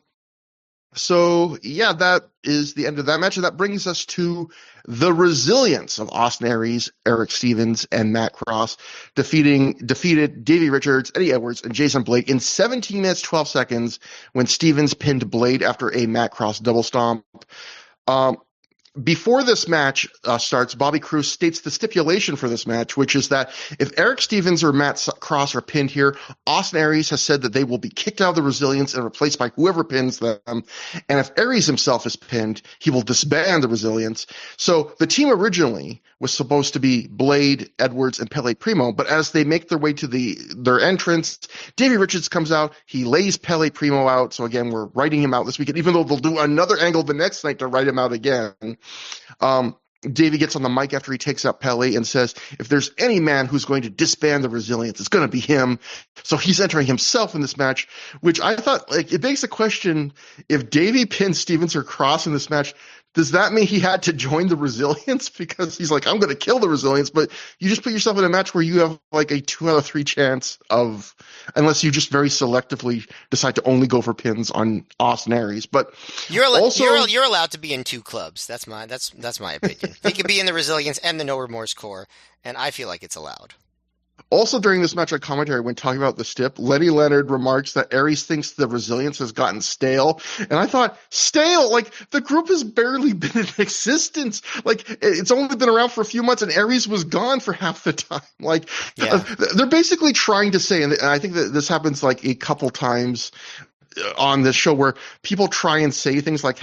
so, that is the end of that match, and that brings us to the resilience of Austin Aries, Eric Stevens, and Matt Cross defeated Davey Richards, Eddie Edwards, and Jason Blade in 17 minutes, 12 seconds when Stevens pinned Blade after a Matt Cross double stomp. before this match starts, Bobby Cruz states the stipulation for this match, which is that if Eric Stevens or Matt Cross are pinned here, Austin Aries has said that they will be kicked out of the Resilience and replaced by whoever pins them. And if Aries himself is pinned, he will disband the Resilience. So the team originally was supposed to be Blade, Edwards, and Pele Primo, but as they make their way to their entrance, Davey Richards comes out. He lays Pele Primo out. So again, we're writing him out this weekend, even though they'll do another angle the next night to write him out again. Davey gets on the mic after he takes out Pele and says, if there's any man who's going to disband the Resilience, it's going to be him. So he's entering himself in this match, which I thought, like, it begs the question, if Davey pins Stevens or Cross in this match, does that mean he had to join the Resilience? Because he's like, I'm going to kill the Resilience, but you just put yourself in a match where you have like a 2 out of 3 chance of, unless you just very selectively decide to only go for pins on Austin Aries. But you're also, you're allowed to be in 2 clubs. That's my opinion. He could be in the Resilience and the No Remorse Corps, and I feel like it's allowed. Also, during this match on commentary, when talking about the stip, Lenny Leonard remarks that Aries thinks the Resilience has gotten stale. And I thought, stale? Like, the group has barely been in existence. Like, it's only been around for a few months, and Aries was gone for half the time. Like, yeah. They're basically trying to say, and I think that this happens like a couple times on this show, where people try and say things like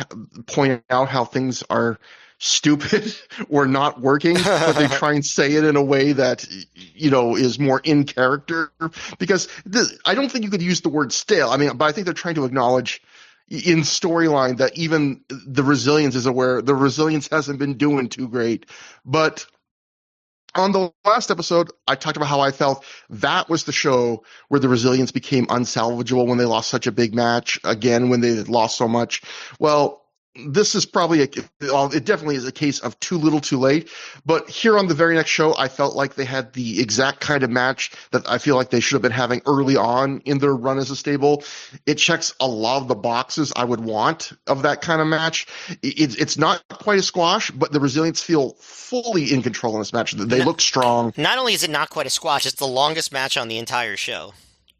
point out how things are stupid or not working, but they try and say it in a way that, you know, is more in character, because I don't think you could use the word stale. I mean, but I think they're trying to acknowledge in storyline that even the Resilience is aware the Resilience hasn't been doing too great. But on the last episode, I talked about how I felt that was the show where the Resilience became unsalvageable when they lost such a big match, again, when they had lost so much. Well, this is probably it definitely is a case of too little too late. But here on the very next show, I felt like they had the exact kind of match that I feel like they should have been having early on in their run as a stable. It checks a lot of the boxes I would want of that kind of match. It's not quite a squash, but the Resilience feel fully in control in this match. They look strong. Not only is it not quite a squash, it's the longest match on the entire show.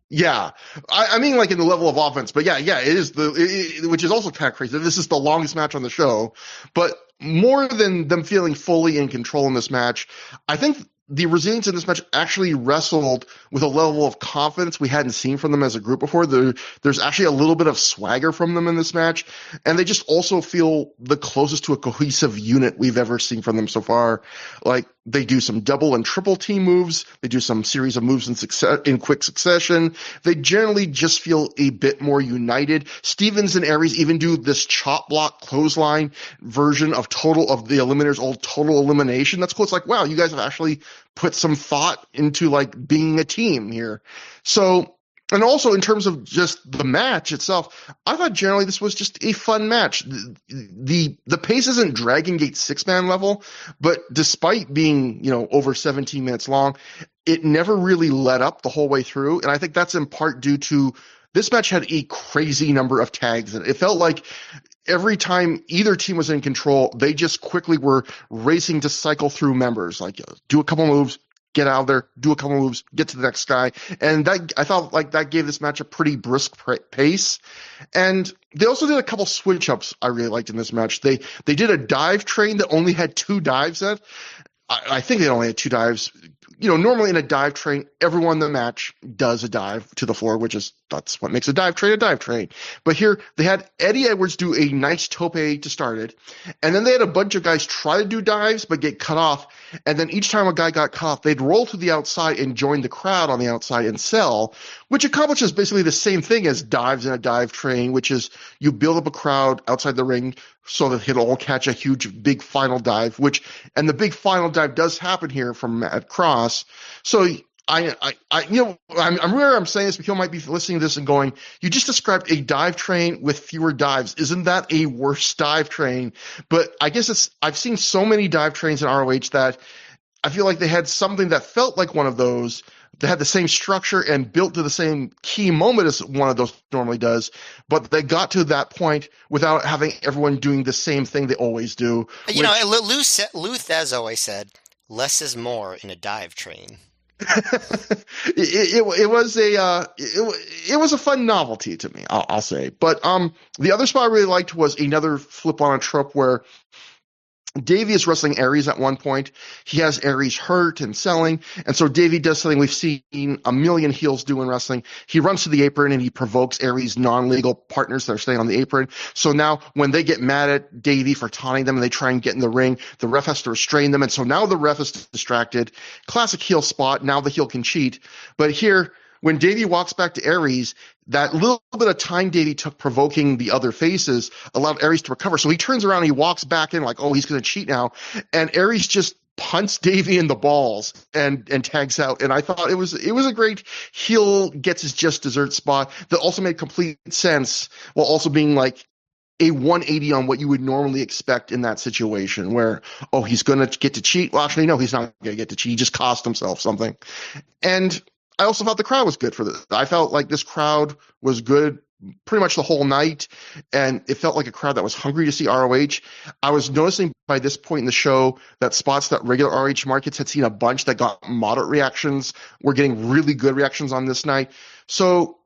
Yeah, I mean, like in the level of offense, but yeah, it is which is also kind of crazy. This is the longest match on the show, but more than them feeling fully in control in this match, I think the Resilience in this match actually wrestled with a level of confidence we hadn't seen from them as a group before. There's actually a little bit of swagger from them in this match, and they just also feel the closest to a cohesive unit we've ever seen from them so far. Like, they do some double and triple team moves. They do some series of moves in quick succession. They generally just feel a bit more united. Stevens and Aries even do this chop block clothesline version of the Eliminator's old Total Elimination. That's cool. It's like, wow, you guys have actually put some thought into like being a team here. So, and also in terms of just the match itself, I thought generally this was just a fun match. The pace isn't Dragon Gate 6-man level, but despite being, you know, over 17 minutes long, it never really let up the whole way through. And I think that's in part due to this match had a crazy number of tags. And it felt like every time either team was in control, they just quickly were racing to cycle through members, like do a couple moves, get out of there, do a couple moves, get to the next guy. And that, I felt like that gave this match a pretty brisk pace. And they also did a couple switch ups I really liked in this match. They did a dive train that only had 2 dives in it. I think they only had 2 dives. You know, normally in a dive train, everyone in the match does a dive to the floor, that's what makes a dive train a dive train. But here, they had Eddie Edwards do a nice tope to start it, and then they had a bunch of guys try to do dives but get cut off, and then each time a guy got cut off, they'd roll to the outside and join the crowd on the outside and sell, which accomplishes basically the same thing as dives in a dive train, which is you build up a crowd outside the ring so that it'll all catch a huge, big final dive, and the big final dive does happen here from Matt Cross. So I'm saying this, people might be listening to this and going, you just described a dive train with fewer dives. Isn't that a worse dive train? But I guess I've seen so many dive trains in ROH that I feel like they had something that felt like one of those. They had the same structure and built to the same key moment as one of those normally does, but they got to that point without having everyone doing the same thing they always do. You know, Lou Thez always said, less is more in a dive train. it was a fun novelty to me, I'll say. But the other spot I really liked was another flip on a trope where Davey is wrestling Aries at one point. He has Aries hurt and selling. And so Davey does something we've seen a million heels do in wrestling. He runs to the apron and he provokes Aries' non-legal partners that are staying on the apron. So now when they get mad at Davey for taunting them and they try and get in the ring, the ref has to restrain them. And so now the ref is distracted. Classic heel spot. Now the heel can cheat. But here, when Davey walks back to Aries, that little bit of time Davey took provoking the other faces allowed Aries to recover. So he turns around and he walks back in like, oh, he's going to cheat now. And Aries just punts Davey in the balls and tags out. And I thought it was a great heel gets his just dessert spot that also made complete sense while also being like a 180 on what you would normally expect in that situation where, oh, he's going to get to cheat. Well, actually, no, he's not going to get to cheat. He just cost himself something. And I also thought the crowd was good for this. I felt like this crowd was good pretty much the whole night, and it felt like a crowd that was hungry to see ROH. I was noticing by this point in the show that spots that regular ROH markets had seen a bunch that got moderate reactions were getting really good reactions on this night. So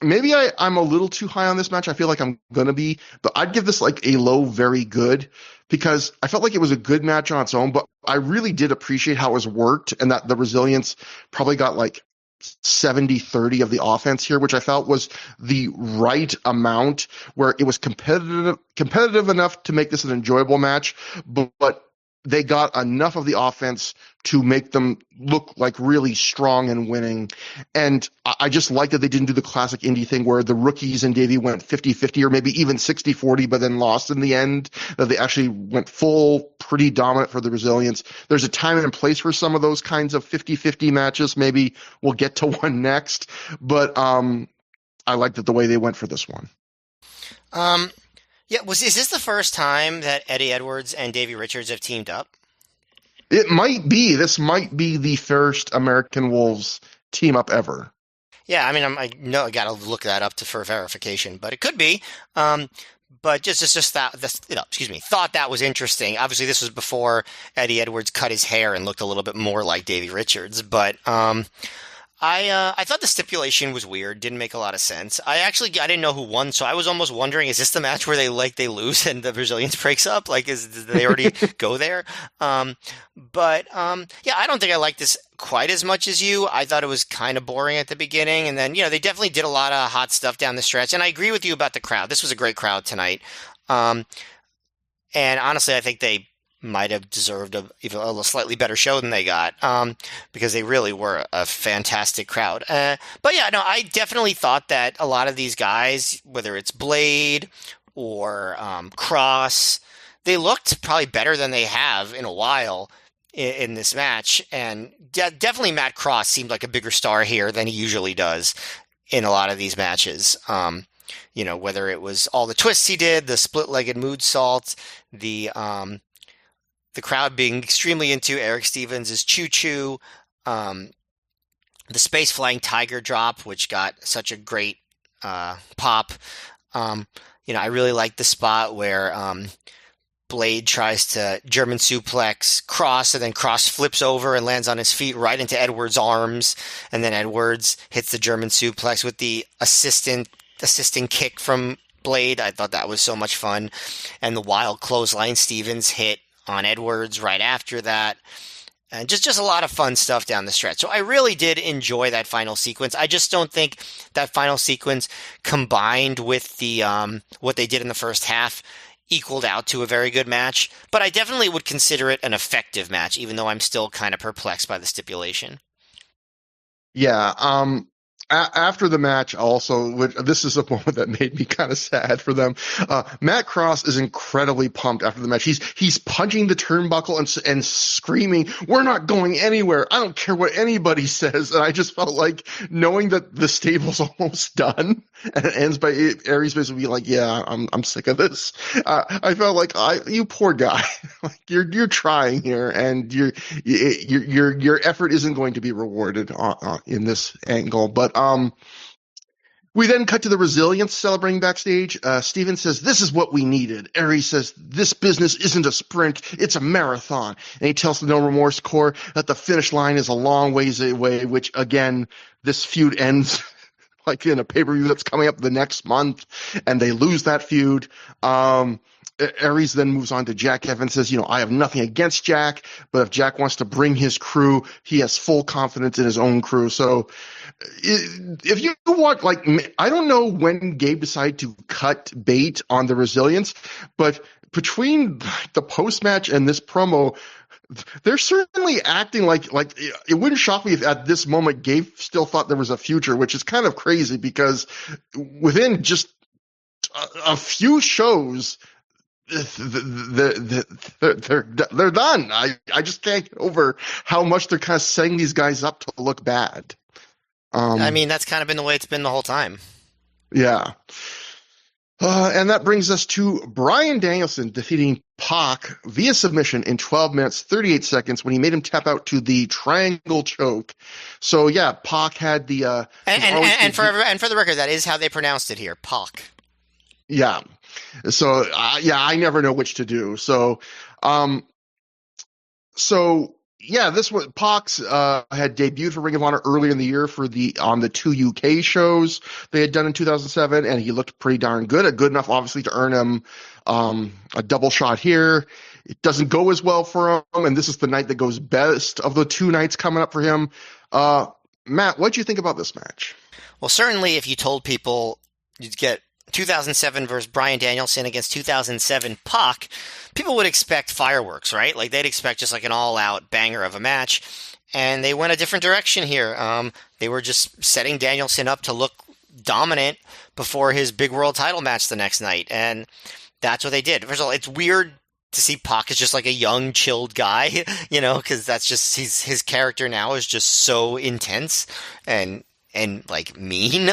maybe I'm a little too high on this match. I feel like I'm going to be, but I'd give this like a low, very good, because I felt like it was a good match on its own, but I really did appreciate how it was worked and that the Resilience probably got like 70-30 of the offense here, which I felt was the right amount where it was competitive enough to make this an enjoyable match, but they got enough of the offense to make them look like really strong and winning. And I just like that they didn't do the classic indie thing where the rookies and Davey went 50-50 or maybe even 60-40, but then lost in the end, that they actually went full, pretty dominant for the Resilience. There's a time and place for some of those kinds of 50-50 matches. Maybe we'll get to one next, but I liked it the way they went for this one. Yeah, is this the first time that Eddie Edwards and Davey Richards have teamed up? It might be. This might be the first American Wolves team up ever. Yeah, I mean, I know I got to look that up for verification, but it could be. But just that, thought that was interesting. Obviously, this was before Eddie Edwards cut his hair and looked a little bit more like Davey Richards, but I thought the stipulation was weird. Didn't make a lot of sense. I didn't know who won, so I was almost wondering: is this the match where they lose and the Resilience breaks up? Like, did they already go there? Yeah, I don't think I liked this quite as much as you. I thought it was kind of boring at the beginning, and then they definitely did a lot of hot stuff down the stretch. And I agree with you about the crowd. This was a great crowd tonight. And honestly, I think they might have deserved even a slightly better show than they got, because they really were a fantastic crowd. But yeah, no, I definitely thought that a lot of these guys, whether it's Blade or Cross, they looked probably better than they have in a while in this match. And definitely Matt Cross seemed like a bigger star here than he usually does in a lot of these matches. Whether it was all the twists he did, the split-legged moonsault, the crowd being extremely into Eric Stevens' Choo Choo, the Space Flying Tiger drop, which got such a great pop. I really liked the spot where Blade tries to German suplex Cross, and then Cross flips over and lands on his feet right into Edwards' arms, and then Edwards hits the German suplex with the assisting kick from Blade. I thought that was so much fun. And the wild clothesline Stevens hit on Edwards right after that. And just a lot of fun stuff down the stretch. So I really did enjoy that final sequence. I just don't think that final sequence combined with the what they did in the first half equaled out to a very good match. But I definitely would consider it an effective match, even though I'm still kind of perplexed by the stipulation. Yeah, after the match also, this is a moment that made me kind of sad for them. Matt Cross is incredibly pumped after the match. He's punching the turnbuckle and screaming, "We're not going anywhere. I don't care what anybody says." And I just felt like knowing that the stable's almost done and it ends by Aries basically being like, "Yeah, I'm sick of this." I felt like you poor guy, like you're trying here and your effort isn't going to be rewarded in this angle, but we then cut to the Resilience celebrating backstage. Steven says, "This is what we needed." Aries says, "This business isn't a sprint, it's a marathon." And he tells the No Remorse Corps that the finish line is a long ways away, which again, this feud ends like in a pay-per-view that's coming up the next month, and they lose that feud. Aries then moves on to Jack Evans, says, I have nothing against Jack, but if Jack wants to bring his crew, he has full confidence in his own crew. So if you want, I don't know when Gabe decided to cut bait on the resilience, but between the post-match and this promo, they're certainly acting like it wouldn't shock me if at this moment Gabe still thought there was a future, which is kind of crazy because within just a few shows, they're done. I just can't get over how much they're kind of setting these guys up to look bad. That's kind of been the way it's been the whole time. Yeah. And that brings us to Bryan Danielson defeating Pac via submission in 12 minutes, 38 seconds when he made him tap out to the triangle choke. So yeah, Pac had the and for the record, that is how they pronounced it here, Pac. Yeah. So I never know which to do. So this was Pac's had debuted for Ring of Honor earlier in the year on the 2 UK shows they had done in 2007, and he looked pretty darn good enough obviously to earn him a double shot here. It doesn't go as well for him, and this is the night that goes best of the 2 nights coming up for him. Matt, what do you think about this match? Well, certainly if you told people you'd get 2007 versus Bryan Danielson against 2007 Pac, people would expect fireworks, right? Like they'd expect just like an all-out banger of a match, and they went a different direction here. They were just setting Danielson up to look dominant before his big world title match the next night, and that's what they did. First of all, it's weird to see Pac as just like a young, chilled guy, because that's just his character now is just so intense and like mean.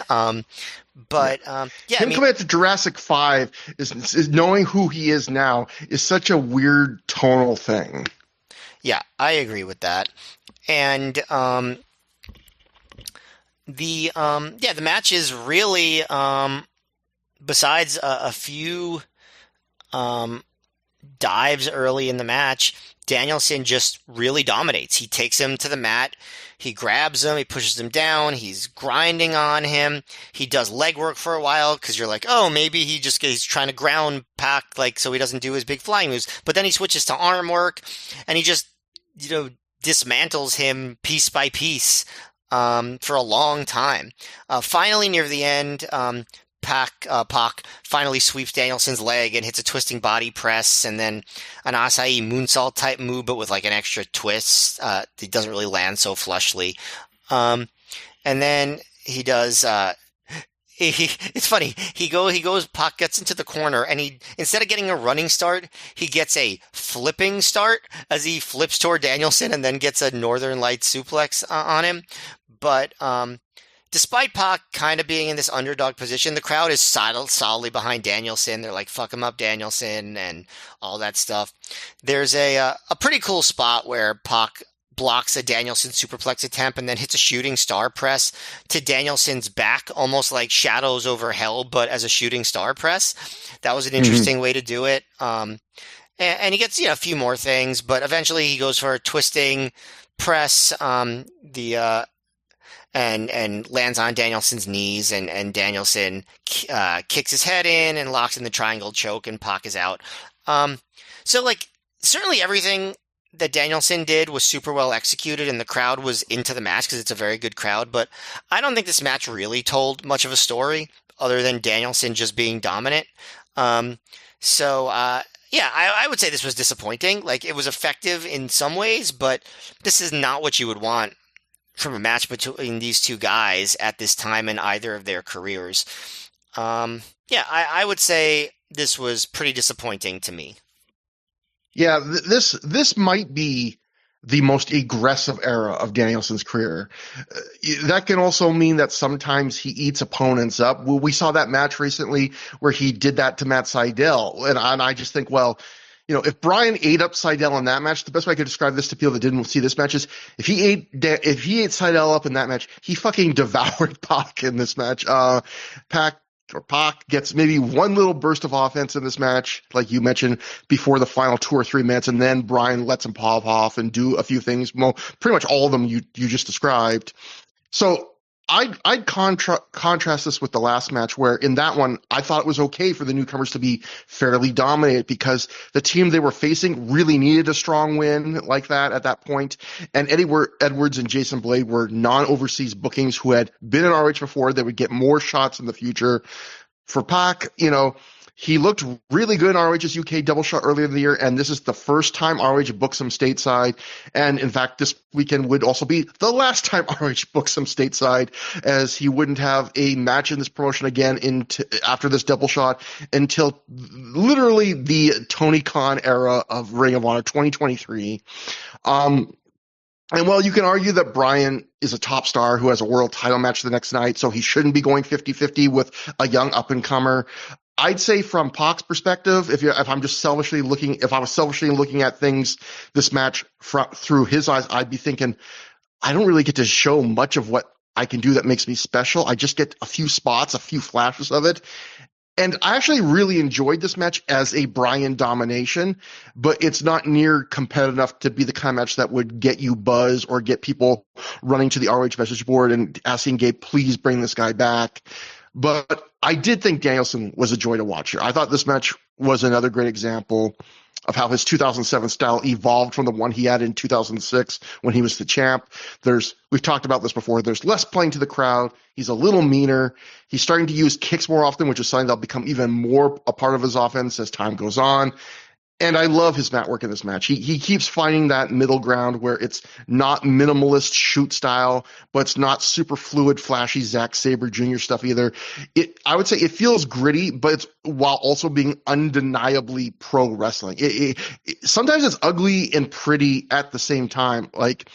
Him coming to Jurassic 5 is knowing who he is now is such a weird tonal thing. Yeah, I agree with that. And the match is really besides a few dives early in the match, Danielson just really dominates. He takes him to the mat. He grabs him. He pushes him down. He's grinding on him. He does leg work for a while because you're like, oh, maybe he's trying to ground Pac so he doesn't do his big flying moves. But then he switches to arm work, and he just dismantles him piece by piece for a long time. Finally, near the end, Pac finally sweeps Danielson's leg and hits a twisting body press, and then an Asai moonsault type move, but with like an extra twist. It doesn't really land so flushly. And then he does. It's funny. He goes. Pac gets into the corner, and instead of getting a running start, he gets a flipping start as he flips toward Danielson, and then gets a Northern Lights suplex on him. But despite Pac kind of being in this underdog position, the crowd is solidly behind Danielson. They're like, fuck him up, Danielson, and all that stuff. There's a pretty cool spot where Pac blocks a Danielson superplex attempt and then hits a shooting star press to Danielson's back, almost like Shadows over Hell, but as a shooting star press. That was an interesting way to do it. And he gets a few more things, but eventually he goes for a twisting press, and lands on Danielson's knees, and Danielson kicks his head in and locks in the triangle choke, and Pac is out. So certainly everything that Danielson did was super well executed, and the crowd was into the match because it's a very good crowd, but I don't think this match really told much of a story other than Danielson just being dominant. I would say this was disappointing. Like, it was effective in some ways, but this is not what you would want from a match between these two guys at this time in either of their careers. I would say this was pretty disappointing to me. Yeah, this might be the most aggressive era of Danielson's career. That can also mean that sometimes he eats opponents up. Well, we saw that match recently where he did that to Matt Sydal, and I just think, well, if Bryan ate up Sydal in that match, the best way I could describe this to people that didn't see this match is if he ate Sydal up in that match, he fucking devoured Pac in this match. Pac gets maybe one little burst of offense in this match, like you mentioned, before the final 2 or 3 minutes, and then Bryan lets him pop off and do a few things. Well, pretty much all of them you just described. So I'd contrast this with the last match where in that one I thought it was okay for the newcomers to be fairly dominated because the team they were facing really needed a strong win like that at that point. And Edwards and Jason Blade were non-overseas bookings who had been in ROH before. They would get more shots in the future. For Pac, he looked really good in ROH's UK double shot earlier in the year, and this is the first time ROH books him stateside. And in fact, this weekend would also be the last time ROH books him stateside, as he wouldn't have a match in this promotion again after this double shot until literally the Tony Khan era of Ring of Honor 2023. And while you can argue that Bryan is a top star who has a world title match the next night, so he shouldn't be going 50-50 with a young up-and-comer, I'd say from Pac's perspective, if I was selfishly looking at things, this match through his eyes, I'd be thinking, I don't really get to show much of what I can do that makes me special. I just get a few spots, a few flashes of it. And I actually really enjoyed this match as a Bryan domination, but it's not near competitive enough to be the kind of match that would get you buzz or get people running to the ROH message board and asking Gabe, please bring this guy back. But I did think Danielson was a joy to watch here. I thought this match was another great example of how his 2007 style evolved from the one he had in 2006 when he was the champ. We've talked about this before. There's less playing to the crowd. He's a little meaner. He's starting to use kicks more often, which is something that'll become even more a part of his offense as time goes on. And I love his mat work in this match. He keeps finding that middle ground where it's not minimalist shoot style, but it's not super fluid, flashy Zack Sabre Jr. stuff either. I would say it feels gritty, but it's while also being undeniably pro wrestling. Sometimes it's ugly and pretty at the same time. Like,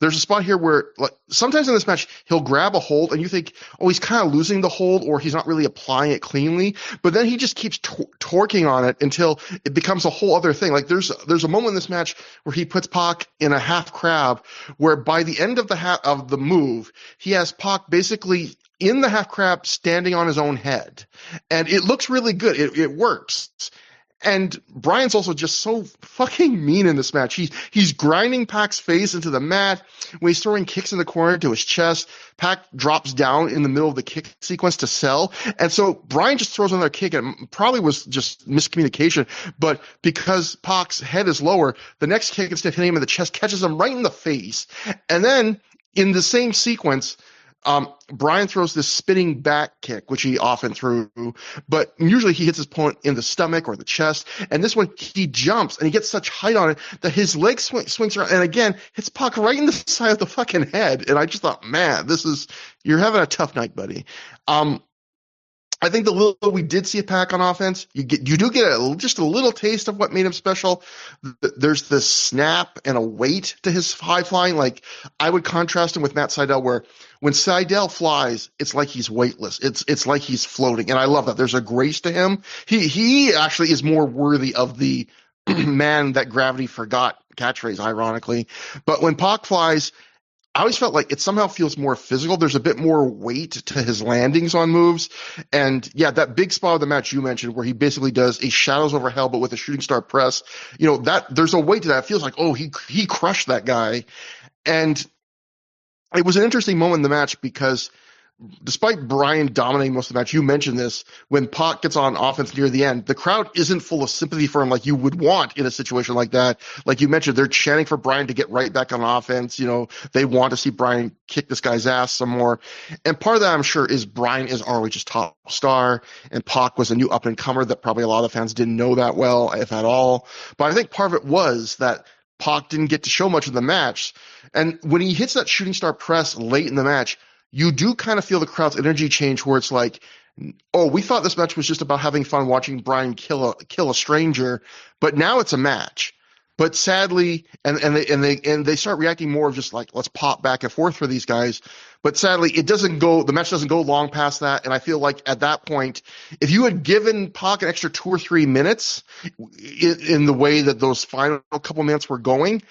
there's a spot here where, like, sometimes in this match, he'll grab a hold and you think, oh, he's kind of losing the hold or he's not really applying it cleanly. But then he just keeps torquing on it until it becomes a whole other thing. Like, there's a moment in this match where he puts Pac in a half crab, where by the end of the move, he has Pac basically in the half crab standing on his own head. And it looks really good. It works. And Bryan's also just so fucking mean in this match. He's grinding Pac's face into the mat. When he's throwing kicks in the corner to his chest, Pac drops down in the middle of the kick sequence to sell. And so Bryan just throws another kick, and probably was just miscommunication. But because Pac's head is lower, the next kick, instead of hitting him in the chest, catches him right in the face. And then in the same sequence, Bryan throws this spinning back kick, which he often threw, but usually he hits his opponent in the stomach or the chest. And this one, he jumps and he gets such height on it that his leg swings around and again hits Pac right in the side of the fucking head. And I just thought, man, you're having a tough night, buddy. I think the little we did see a Pac on offense, you do get just a little taste of what made him special. There's this snap and a weight to his high flying. Like, I would contrast him with Matt Sydal, where when Sydal flies, it's like he's weightless. It's like he's floating, and I love that. There's a grace to him. He actually is more worthy of the man that gravity forgot catchphrase, ironically. But when Pac flies, I always felt like it somehow feels more physical. There's a bit more weight to his landings on moves. And yeah, that big spot of the match you mentioned where he basically does a shadows over hell, but with a shooting star press, that there's a weight to that. It feels like, oh, he crushed that guy. And it was an interesting moment in the match because despite Bryan dominating most of the match, you mentioned this, when Pac gets on offense near the end, the crowd isn't full of sympathy for him like you would want in a situation like that. Like you mentioned, they're chanting for Bryan to get right back on offense. They want to see Bryan kick this guy's ass some more. And part of that, I'm sure, is Bryan is ROH's top star, and Pac was a new up-and-comer that probably a lot of the fans didn't know that well, if at all. But I think part of it was that Pac didn't get to show much of the match. And when he hits that shooting star press late in the match, you do kind of feel the crowd's energy change where it's like, oh, we thought this match was just about having fun watching Bryan kill a stranger, but now it's a match. But sadly, and they start reacting more of just like, let's pop back and forth for these guys. But sadly, the match doesn't go long past that. And I feel like at that point, if you had given Pac an extra 2 or 3 minutes in the way that those final couple minutes were going,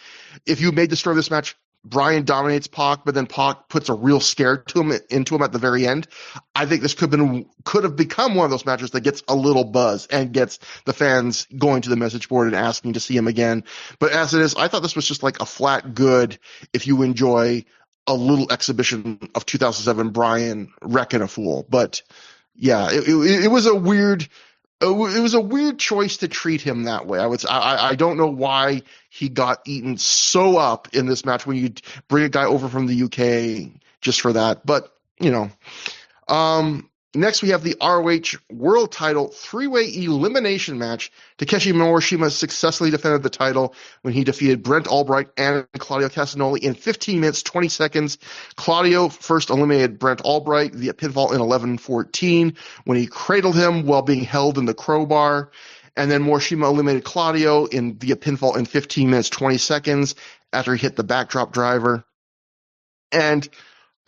if you made the story of this match, Bryan dominates Pac, but then Pac puts a real scare into him at the very end, I think this could have become one of those matches that gets a little buzz and gets the fans going to the message board and asking to see him again. But as it is, I thought this was just like a flat good if you enjoy a little exhibition of 2007 Bryan wrecking a fool. But yeah, it was a weird. It was a weird choice to treat him that way. I don't know why he got eaten so up in this match when you bring a guy over from the UK just for that. But, next we have the ROH World Title three-way elimination match. Takeshi Morishima successfully defended the title when he defeated Brent Albright and Claudio Castagnoli in 15 minutes, 20 seconds. Claudio first eliminated Brent Albright via pinfall in 11:14 when he cradled him while being held in the crowbar. And then Morishima eliminated Claudio via pinfall in 15 minutes, 20 seconds after he hit the backdrop driver. And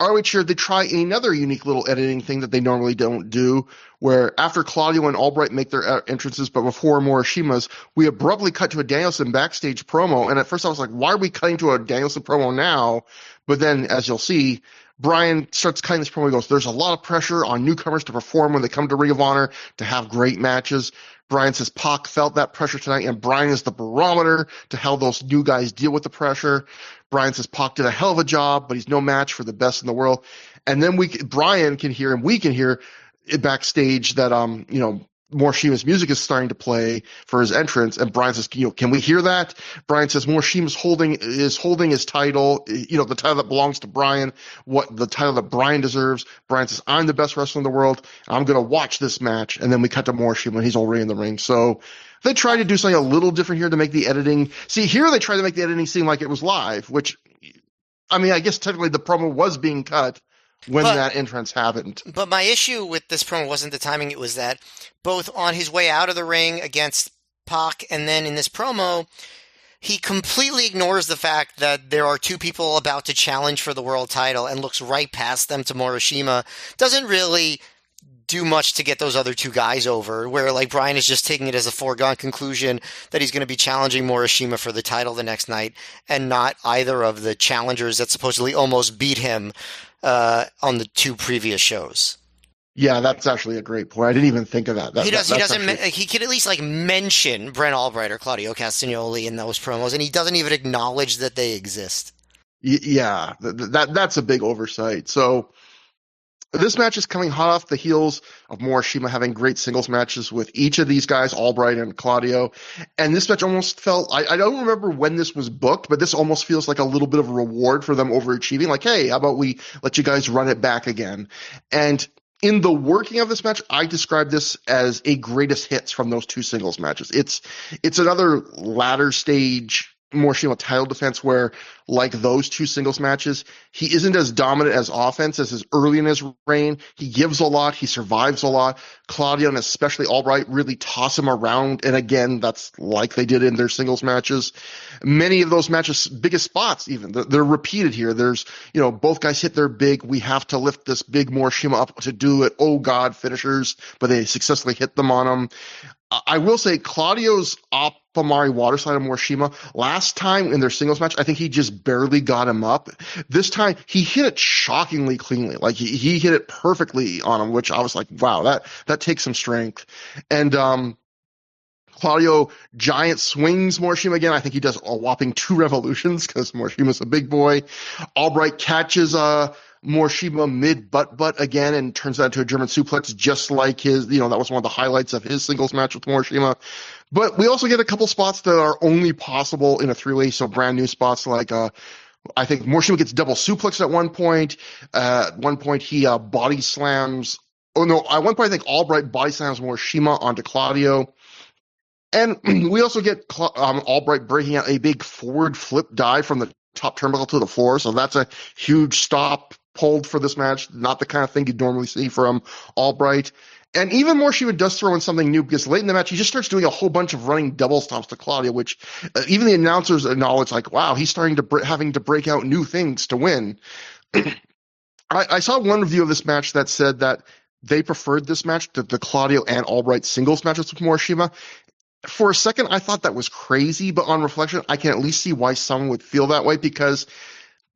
ROH here, they try another unique little editing thing that they normally don't do, where after Claudio and Albright make their entrances, but before Morishima's, we abruptly cut to a Danielson backstage promo. And at first I was like, why are we cutting to a Danielson promo now? But then, as you'll see, Bryan starts cutting this promo. He goes, there's a lot of pressure on newcomers to perform when they come to Ring of Honor to have great matches. Bryan says Pac felt that pressure tonight, and Bryan is the barometer to how those new guys deal with the pressure. Bryan says Pac did a hell of a job, but he's no match for the best in the world. And then Bryan can hear, and we can hear it backstage that, Morishima's music is starting to play for his entrance, and Bryan says, can we hear that? Bryan says Morishima's holding his title, the title that belongs to Bryan, the title that Bryan deserves. Bryan says, I'm the best wrestler in the world. I'm going to watch this match. And then we cut to Morishima, and he's already in the ring. So they tried to do something a little different here to make the editing. See, here they tried to make the editing seem like it was live, which, I guess technically the promo was being cut when that entrance happened. But my issue with this promo wasn't the timing. It was that both on his way out of the ring against Pac and then in this promo, he completely ignores the fact that there are two people about to challenge for the world title and looks right past them to Morishima. Doesn't really do much to get those other two guys over, where like Bryan is just taking it as a foregone conclusion that he's going to be challenging Morishima for the title the next night and not either of the challengers that supposedly almost beat him on the two previous shows. Yeah, that's actually a great point. I didn't even think of that. He could at least like mention Brent Albright or Claudio Castagnoli in those promos, and he doesn't even acknowledge that they exist. Yeah, that's a big oversight. So this match is coming hot off the heels of Morishima having great singles matches with each of these guys, Albright and Claudio. And this match almost felt, I don't remember when this was booked, but this almost feels like a little bit of a reward for them overachieving. Like, hey, how about we let you guys run it back again? And in the working of this match, I describe this as a greatest hits from those two singles matches. It's another ladder stage Morishima title defense where, like those two singles matches, he isn't as dominant as offense as is early in his reign. He gives a lot. He survives a lot. Claudio and especially Albright really toss him around. And again, that's like they did in their singles matches. Many of those matches, biggest spots even, they're repeated here. There's, both guys hit their big, we have to lift this big Morishima up to do it. Oh God, finishers, but they successfully hit them on him. I will say Claudio's Apamari waterslide on Morishima, last time in their singles match, I think he just barely got him up. This time, he hit it shockingly cleanly. Like, he hit it perfectly on him, which I was like, wow, that takes some strength. And Claudio giant swings Morishima again. I think he does a whopping 2 revolutions because Morishima's a big boy. Albright catches Morishima mid-butt again and turns that into a German suplex just like his, that was one of the highlights of his singles match with Morishima. But we also get a couple spots that are only possible in a three-way, so brand new spots like, I think Morishima gets double suplexed at one point. At one point, he body slams. Oh, no, at one point, I think Albright body slams Morishima onto Claudio. And we also get Albright breaking out a big forward flip dive from the top turnbuckle to the floor, so that's a huge stop pulled for this match. Not the kind of thing you'd normally see from Albright. And even Morishima does throw in something new because late in the match, he just starts doing a whole bunch of running double stomps to Claudio, which even the announcers acknowledge, like, wow, he's starting to having to break out new things to win. I saw one review of this match that said that they preferred this match to the Claudio and Albright singles matches with Morishima. For a second, I thought that was crazy, but on reflection, I can at least see why someone would feel that way because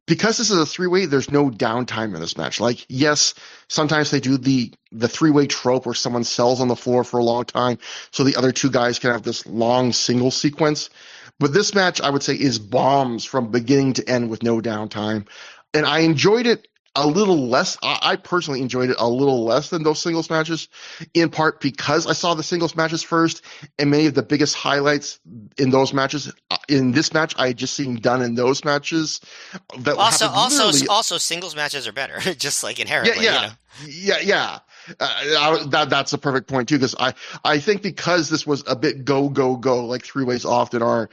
this is a three-way, there's no downtime in this match. Like, yes, sometimes they do the three-way trope where someone sells on the floor for a long time so the other two guys can have this long single sequence. But this match, I would say, is bombs from beginning to end with no downtime. and I enjoyed it a little less. I personally enjoyed it a little less than those singles matches, in part because I saw the singles matches first, and many of the biggest highlights in those matches, in this match, I had just seen done in those matches that Also, happened also, literally. also, singles matches are better, just like Yeah, inherently, you yeah, know. yeah. That's a perfect point too, because I think because this was a bit go go go like three ways often are.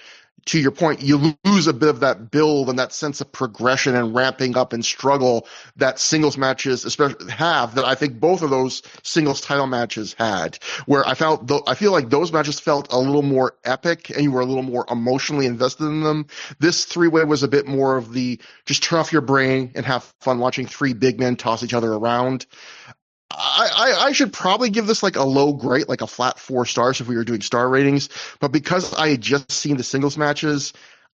To your point, you lose a bit of that build and that sense of progression and ramping up and struggle that singles matches especially have, that I think both of those singles title matches had, where I feel like those matches felt a little more epic and you were a little more emotionally invested in them. This three-way was a bit more of the just turn off your brain and have fun watching three big men toss each other around. I should probably give this like a low grade, like a flat 4 stars if we were doing star ratings. But because I had just seen the singles matches,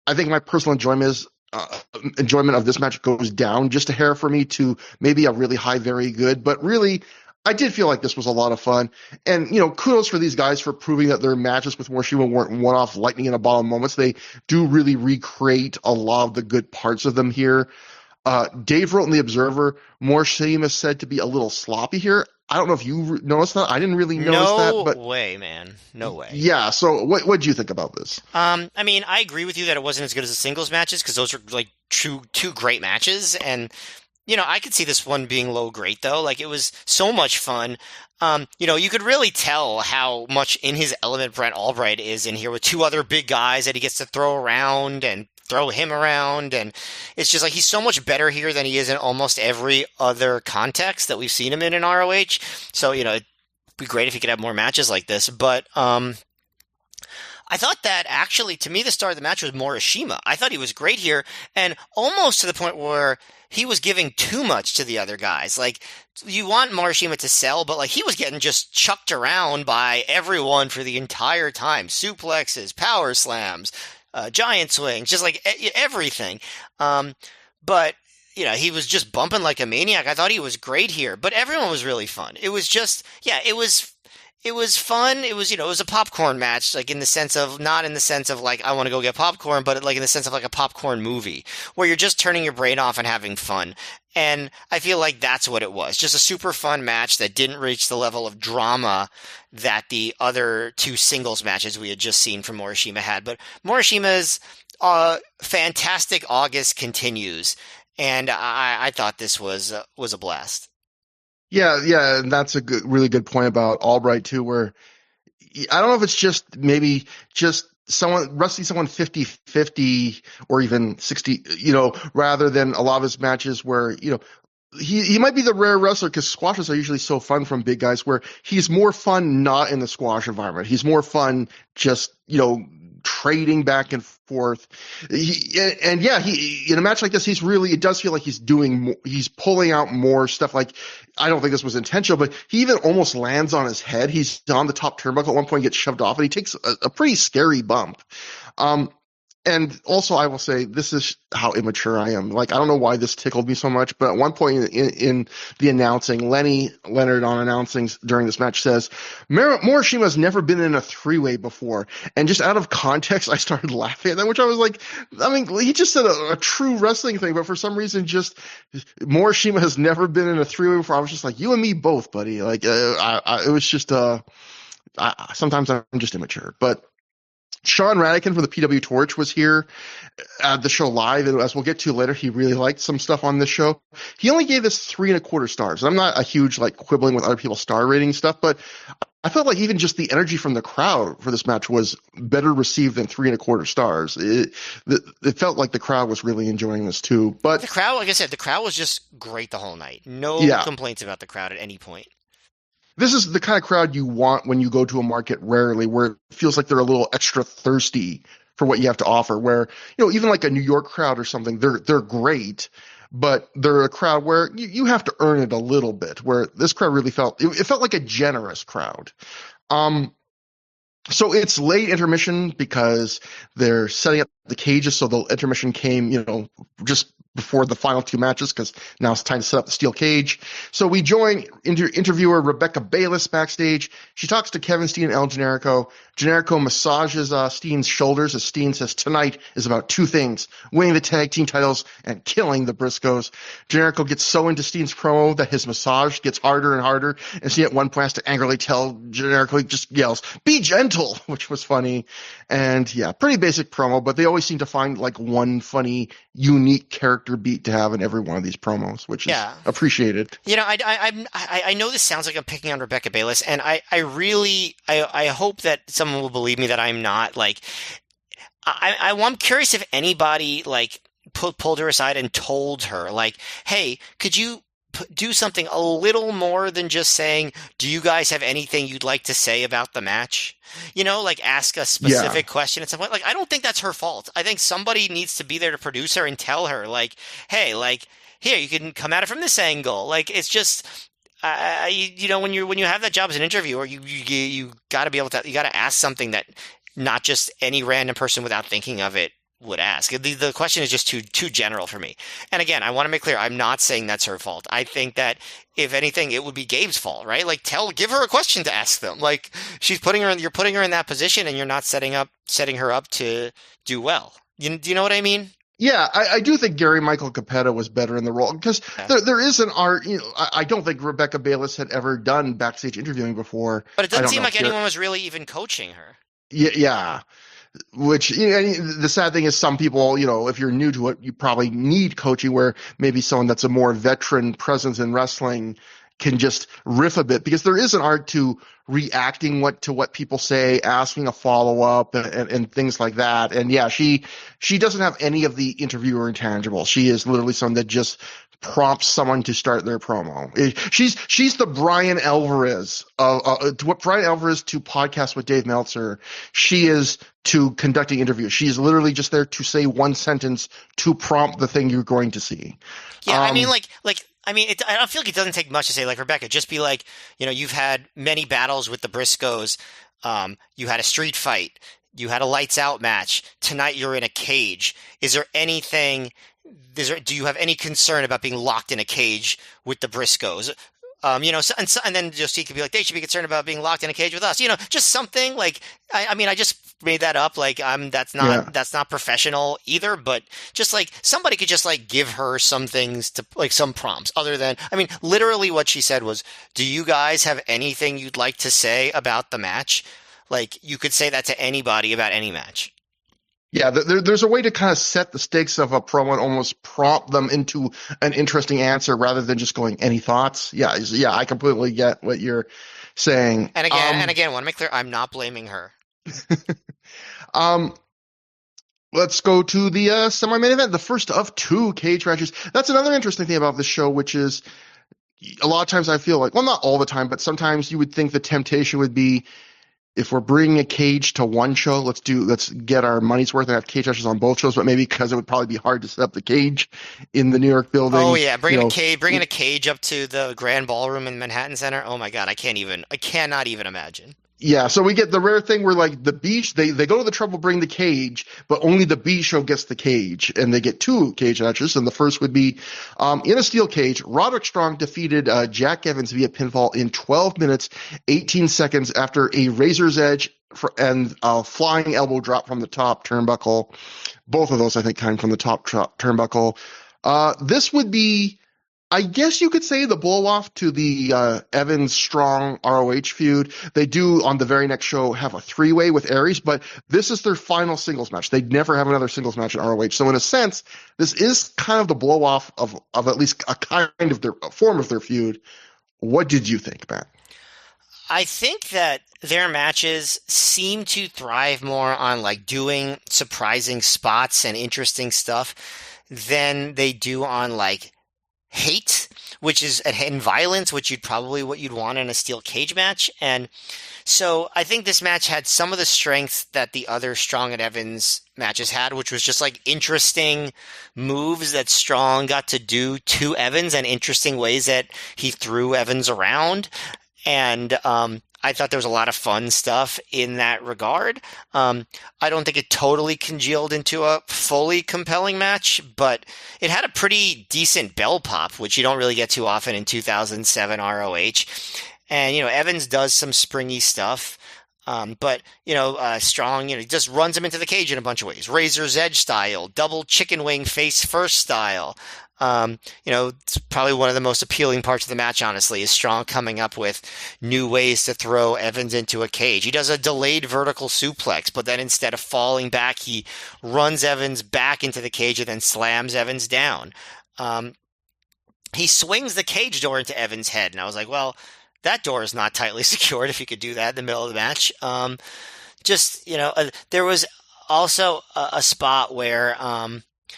I think my personal enjoyment of this match goes down just a hair for me to maybe a really high, very good. But really, I did feel like this was a lot of fun. And, kudos for these guys for proving that their matches with Morishima weren't one-off lightning in a bottle moments. They do really recreate a lot of the good parts of them here. Dave wrote in The Observer, Morishima is said to be a little sloppy here. I don't know if you noticed that. I didn't really notice that, No but way, man. No way. yeah. So what do you think about this? I mean, I agree with you that it wasn't as good as the singles matches because those were like two great matches, and I could see this one being low grade though. Like it was so much fun. You could really tell how much in his element Brent Albright is in here with two other big guys that he gets to throw around and throw him around, and it's just like he's so much better here than he is in almost every other context that we've seen him in ROH. So it'd be great if he could have more matches like this, but I thought that actually, to me, the star of the match was Morishima. I thought he was great here, and almost to the point where he was giving too much to the other guys. Like, you want Morishima to sell, but like he was getting just chucked around by everyone for the entire time. Suplexes, power slams, giant swings, just like everything. But he was just bumping like a maniac. I thought he was great here, but everyone was really fun. It was just, yeah, it was fun. It was, it was a popcorn match, like in the sense of, not in the sense of like, I want to go get popcorn, but like in the sense of like a popcorn movie where you're just turning your brain off and having fun. And I feel like that's what it was. Just a super fun match that didn't reach the level of drama that the other two singles matches we had just seen from Morishima had. But Morishima's fantastic August continues. And I thought this was a blast. Yeah, and that's a really good point about Albright too, where I don't know if it's just maybe just wrestling someone 50-50 or even 60, rather than a lot of his matches where, he might be the rare wrestler because squashes are usually so fun from big guys where he's more fun not in the squash environment. He's more fun just, trading back and forth. He in a match like this, it does feel like he's pulling out more stuff. Like, I don't think this was intentional, but he even almost lands on his head. He's on the top turnbuckle at one point, gets shoved off, and he takes a pretty scary bump. And also, I will say, this is how immature I am. Like, I don't know why this tickled me so much, but at one point in the announcing, Leonard on announcing during this match says, Morishima's never been in a three-way before. And just out of context, I started laughing at that, which I was like, I mean, he just said a true wrestling thing, but for some reason, just Morishima has never been in a three-way before. I was just like, you and me both, buddy. Like, it was just, sometimes I'm just immature, but Sean Radican from the PW Torch was here at the show live, and as we'll get to later, he really liked some stuff on this show. He only gave this 3.25 stars. I'm not a huge quibbling with other people's star rating stuff, but I felt like even just the energy from the crowd for this match was better received than 3.25 stars. It felt like the crowd was really enjoying this too. But the crowd, like I said, the crowd was just great the whole night. No complaints about the crowd at any point. This is the kind of crowd you want when you go to a market rarely, where it feels like they're a little extra thirsty for what you have to offer, where, even like a New York crowd or something, they're great, but they're a crowd where you have to earn it a little bit, where this crowd really it felt like a generous crowd. So it's late intermission because they're setting up the cages, so the intermission came, just before the final two matches because now it's time to set up the steel cage. So we join interviewer Rebecca Bayless backstage. She talks to Kevin Steen and El Generico. Generico massages Steen's shoulders as Steen says tonight is about two things: winning the tag team titles and killing the Briscoes. Generico gets so into Steen's promo that his massage gets harder and harder, and Steen at one point has to angrily tell Generico, he just yells, "Be gentle," which was funny. And yeah, pretty basic promo, but they always seem to find like one funny, unique character beat to have in every one of these promos, which is appreciated. You know, I know this sounds like I'm picking on Rebecca Bayless, and I really hope that someone will believe me that I'm not. Like, I'm curious if anybody like pulled her aside and told her, like, hey, could you do something a little more than just saying, do you guys have anything you'd like to say about the match? You know, like ask a specific question and stuff. Like, I don't think that's her fault. I think somebody needs to be there to produce her and tell her, like, hey, like, here, you can come at it from this angle. Like, it's just, you know, when you have that job as an interviewer, you got to be able to, you got to ask something that not just any random person without thinking of it would ask. The question is just too general for me. And again, I want to make clear, I'm not saying that's her fault. I think that if anything, it would be Gabe's fault, right? Like give her a question to ask them. Like you're putting her in that position and you're not setting her up to do well. Do you know what I mean? Yeah, I do think Gary Michael Capetta was better in the role because there is an art. You know, I don't think Rebecca Bayless had ever done backstage interviewing before. But it doesn't seem like anyone was really even coaching her. Yeah. Which, you know, the sad thing is some people, you know, if you're new to it, you probably need coaching where maybe someone that's a more veteran presence in wrestling can just riff a bit, because there is an art to reacting to what people say, asking a follow-up and things like that. And yeah, she doesn't have any of the interviewer intangibles. She is literally someone that just prompts someone to start their promo. She's the Brian Alvarez what Brian Alvarez to podcast with Dave Meltzer. She is to conducting interviews. She is literally just there to say one sentence to prompt the thing you're going to see. Yeah, I mean, I don't feel like it doesn't take much to say, like, Rebecca, just be like, you know, you've had many battles with the Briscoes. You had a street fight. You had a lights out match. Tonight you're in a cage. Do you have any concern about being locked in a cage with the Briscoes? You know, and then just he could be like, they should be concerned about being locked in a cage with us. You know, just something like, I mean, I just made that up. Like, that's not professional either, but just like somebody could just like give her some things to like some prompts other than, I mean, literally what she said was, do you guys have anything you'd like to say about the match? Like, you could say that to anybody about any match. Yeah, there's a way to kind of set the stakes of a promo and almost prompt them into an interesting answer rather than just going, any thoughts? Yeah, I completely get what you're saying. And again, want to make clear, I'm not blaming her. Let's go to the semi-main event, the first of two cage matches. That's another interesting thing about this show, which is a lot of times I feel like, well, not all the time, but sometimes you would think the temptation would be, if we're bringing a cage to one show, let's get our money's worth and have cage matches on both shows. But maybe because it would probably be hard to set up the cage in the New York building. Oh yeah, bringing a cage up to the Grand Ballroom in Manhattan Center. Oh my God, I cannot even imagine. Yeah, so we get the rare thing where like the B, they go to the trouble to bring the cage, but only the B show gets the cage, and they get two cage matches. And the first would be in a steel cage. Roderick Strong defeated Jack Evans via pinfall in 12 minutes, 18 seconds after a razor's edge and a flying elbow drop from the top turnbuckle. Both of those, I think, came from the top turnbuckle. This would be, I guess you could say, the blow-off to the Evans-Strong ROH feud. They do, on the very next show, have a three-way with Aries, but this is their final singles match. They'd never have another singles match in ROH. So in a sense, this is kind of the blow-off of at least a form of their feud. What did you think, Matt? I think that their matches seem to thrive more on like doing surprising spots and interesting stuff than they do on like hate, and violence, which what you'd want in a steel cage match. And so I think this match had some of the strengths that the other Strong and Evans matches had, which was just like interesting moves that Strong got to do to Evans and interesting ways that he threw Evans around. And I thought there was a lot of fun stuff in that regard. Um, I don't think it totally congealed into a fully compelling match, but it had a pretty decent bell pop, which you don't really get too often in 2007 ROH. And, Evans does some springy stuff. But Strong, he just runs him into the cage in a bunch of ways. Razor's Edge style, double chicken wing face first style. It's probably one of the most appealing parts of the match, honestly, is Strong coming up with new ways to throw Evans into a cage. He does a delayed vertical suplex, but then instead of falling back, he runs Evans back into the cage and then slams Evans down. He swings the cage door into Evans' head, and I was like, well, that door is not tightly secured if you could do that in the middle of the match. There was also a spot where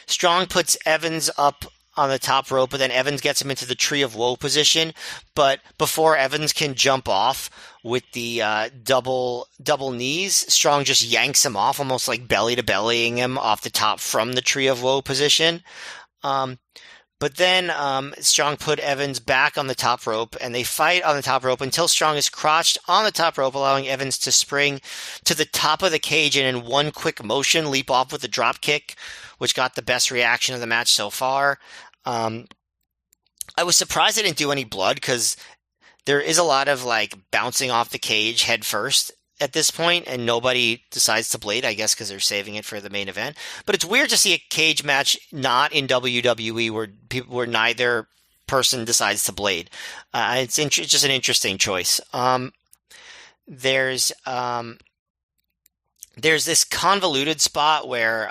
Strong puts Evans up on the top rope, but then Evans gets him into the Tree of Woe position. But before Evans can jump off with the double knees, Strong just yanks him off, almost like belly to bellying him off the top from the Tree of Woe position. But then Strong put Evans back on the top rope, and they fight on the top rope until Strong is crotched on the top rope, allowing Evans to spring to the top of the cage and in one quick motion leap off with a drop kick, which got the best reaction of the match so far. I was surprised they didn't do any blood because there is a lot of bouncing off the cage head first at this point, and nobody decides to blade, I guess because they're saving it for the main event. But it's weird to see a cage match not in WWE where neither person decides to blade. It's just an interesting choice. There's this convoluted spot where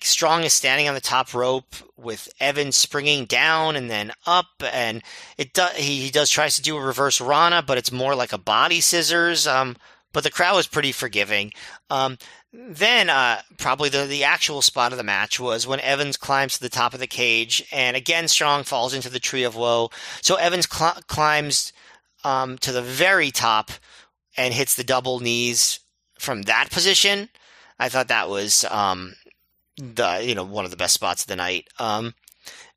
Strong is standing on the top rope with Evans springing down and then up, and he tries to do a reverse Rana, but it's more like a body scissors. But the crowd was pretty forgiving. Then probably the actual spot of the match was when Evans climbs to the top of the cage, and again Strong falls into the Tree of Woe. So Evans climbs to the very top and hits the double knees from that position. I thought that was one of the best spots of the night. And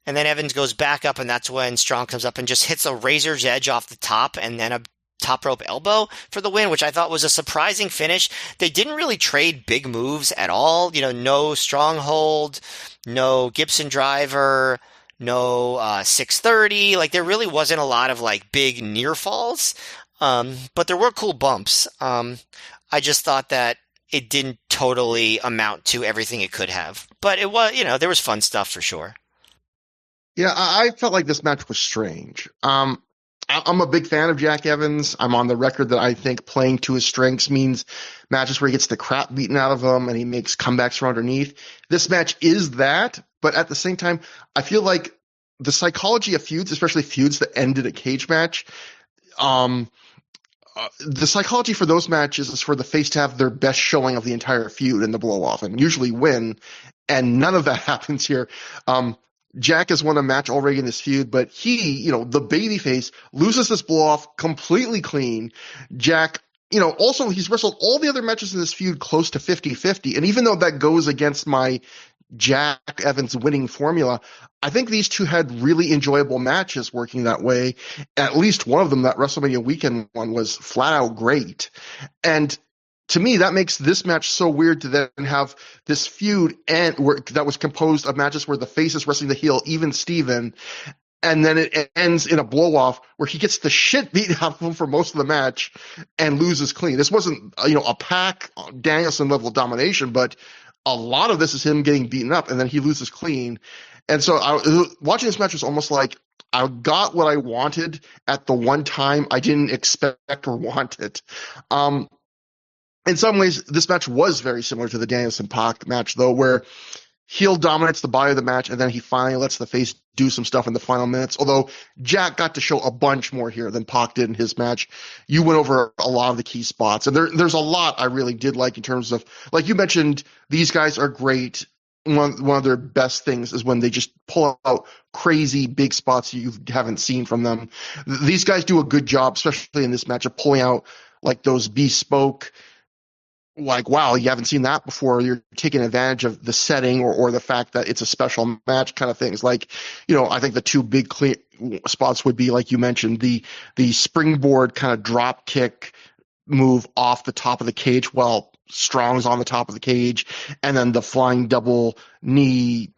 then Evans goes back up, and that's when Strong comes up and just hits a razor's edge off the top and then a top rope elbow for the win, which I thought was a surprising finish. They didn't really trade big moves at all. No stronghold, no Gibson driver, no 630. There really wasn't a lot of big near falls. But there were cool bumps. I just thought that it didn't totally amount to everything it could have. But it was, there was fun stuff for sure. Yeah, I felt like this match was strange. I'm a big fan of Jack Evans. I'm on the record that I think playing to his strengths means matches where he gets the crap beaten out of him and he makes comebacks from underneath. This match is that, but at the same time, I feel like the psychology of feuds, especially feuds that ended a cage match, the psychology for those matches is for the face to have their best showing of the entire feud in the blow-off and usually win, and none of that happens here. Jack has won a match already in this feud, but he, the babyface, loses this blow-off completely clean. Jack, also he's wrestled all the other matches in this feud close to 50-50, and even though that goes against my Jack Evans winning formula, I think these two had really enjoyable matches working that way. At least one of them, that WrestleMania weekend one, was flat out great. And to me, that makes this match so weird to then have this feud that was composed of matches where the face is wrestling the heel, even Steven, and then it ends in a blow-off where he gets the shit beaten out of him for most of the match and loses clean. This wasn't, a Pac Danielson level domination, but a lot of this is him getting beaten up, and then he loses clean. And so watching this match was almost like I got what I wanted at the one time I didn't expect or want it. In some ways, this match was very similar to the Danielson-Pac match, though, where heel dominates the body of the match, and then he finally lets the face do some stuff in the final minutes. Although Jack got to show a bunch more here than Pac did in his match. You went over a lot of the key spots, and there's a lot I really did like in terms of, like you mentioned, these guys are great. One of their best things is when they just pull out crazy big spots you haven't seen from them. These guys do a good job, especially in this match, of pulling out those bespoke like, wow, you haven't seen that before. You're taking advantage of the setting or the fact that it's a special match kind of things. Like, I think the two big clear spots would be, like you mentioned, the springboard kind of drop kick move off the top of the cage while Strong's on the top of the cage, and then the flying double knee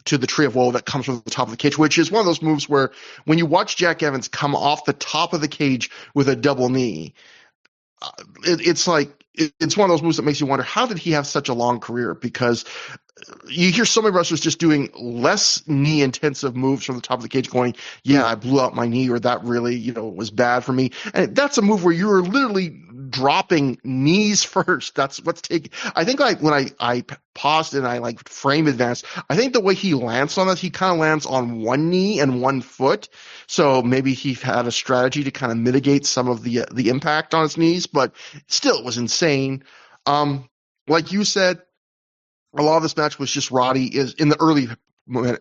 to the Tree of Woe that comes from the top of the cage, which is one of those moves where when you watch Jack Evans come off the top of the cage with a double knee, it's like it's one of those moves that makes you wonder, how did he have such a long career? Because you hear so many wrestlers just doing less knee intensive moves from the top of the cage going, yeah, I blew out my knee, or that really, was bad for me. And that's a move where you're literally dropping knees first. That's what's taking. I think like when I paused and I like frame advanced, I think the way he lands on this, he kind of lands on one knee and one foot. So maybe he had a strategy to kind of mitigate some of the impact on his knees, but still it was insane. Like you said, a lot of this match was just Roddy is in the early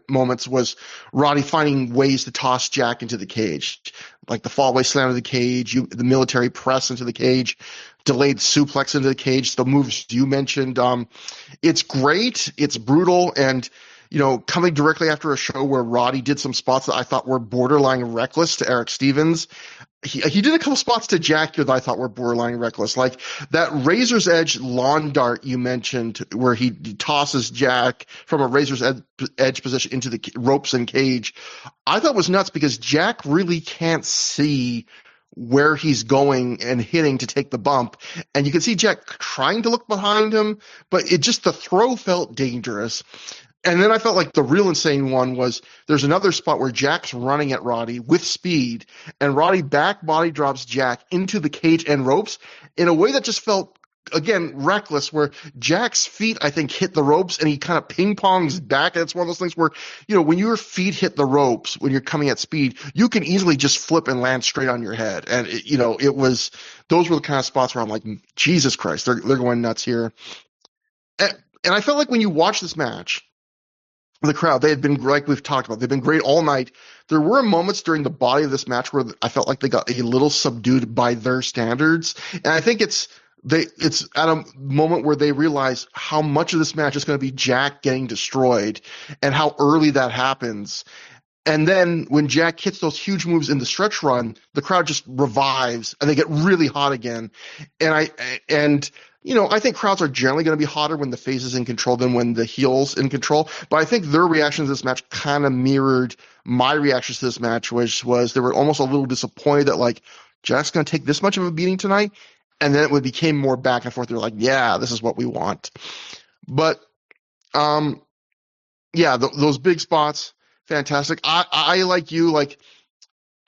moments was Roddy finding ways to toss Jack into the cage, like the fallaway slam to the cage, the military press into the cage, delayed suplex into the cage, the moves you mentioned. It's great. It's brutal. And, coming directly after a show where Roddy did some spots that I thought were borderline reckless to Eric Stevens, he did a couple spots to Jack here that I thought were borderline reckless, like that razor's edge lawn dart you mentioned, where he tosses Jack from a razor's edge position into the ropes and cage. I thought was nuts because Jack really can't see where he's going and hitting to take the bump, and you can see Jack trying to look behind him, but the throw felt dangerous. And then I felt like the real insane one was there's another spot where Jack's running at Roddy with speed, and Roddy back body drops Jack into the cage and ropes in a way that just felt, again, reckless, where Jack's feet, I think, hit the ropes and he kind of ping pongs back. And it's one of those things where, when your feet hit the ropes when you're coming at speed, you can easily just flip and land straight on your head. And, those were the kind of spots where I'm like, Jesus Christ, they're going nuts here. And I felt like when you watch this match, the crowd, they had been, like we've talked about, they've been great all night. There were moments during the body of this match where I felt like they got a little subdued by their standards. And I think it's at a moment where they realize how much of this match is going to be Jack getting destroyed and how early that happens. And then when Jack hits those huge moves in the stretch run, the crowd just revives and they get really hot again. I think crowds are generally going to be hotter when the face is in control than when the heel's in control. But I think their reaction to this match kind of mirrored my reactions to this match, which was they were almost a little disappointed that, like, Jack's going to take this much of a beating tonight. And then it became more back and forth. They were like, yeah, this is what we want. But, those big spots, fantastic. I like you, like,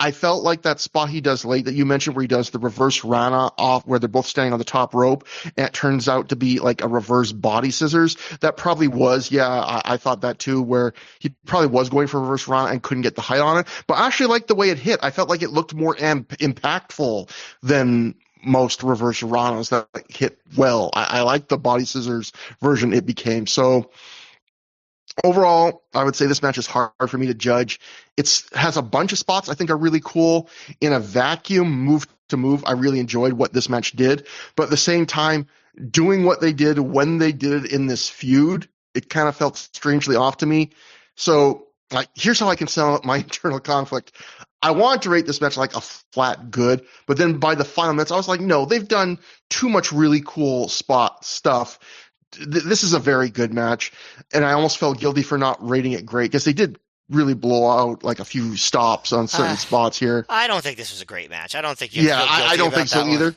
I felt like that spot he does late that you mentioned where he does the reverse Rana off where they're both standing on the top rope and it turns out to be like a reverse body scissors. That probably was, I thought that too, where he probably was going for reverse Rana and couldn't get the height on it. But I actually liked the way it hit. I felt like it looked more impactful than most reverse Ranas that hit well. I like the body scissors version it became. So overall, I would say this match is hard for me to judge. It has a bunch of spots I think are really cool. In a vacuum, move to move, I really enjoyed what this match did. But at the same time, doing what they did when they did it in this feud, it kind of felt strangely off to me. So, here's how I can sum up my internal conflict. I wanted to rate this match like a flat good, but then by the final minutes, I was like, no, they've done too much really cool spot stuff. This is a very good match, and I almost felt guilty for not rating it great because they did really blow out like a few stops on certain spots here. I don't think this was a great match. I don't think you feel guilty I don't think so either.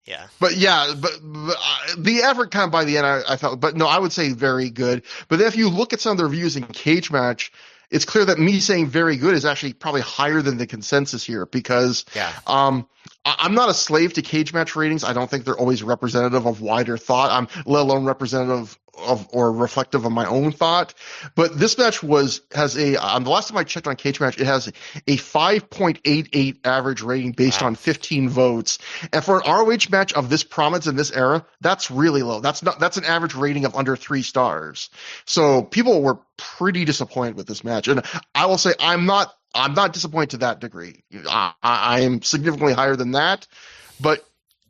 Yeah. But the effort kind of by the end, I felt, but no, I would say very good. But then if you look at some of the reviews in Cage Match, it's clear that me saying very good is actually probably higher than the consensus here because I'm not a slave to Cage Match ratings. I don't think they're always representative of wider thought. Let alone representative of or reflective of my own thought. But this match has the last time I checked on Cage Match, it has a 5.88 average rating based on 15 votes. And for an ROH match of this prominence in this era, that's really low. That's an average rating of under 3 stars. So people were pretty disappointed with this match. And I will say I'm not disappointed to that degree. I am significantly higher than that, but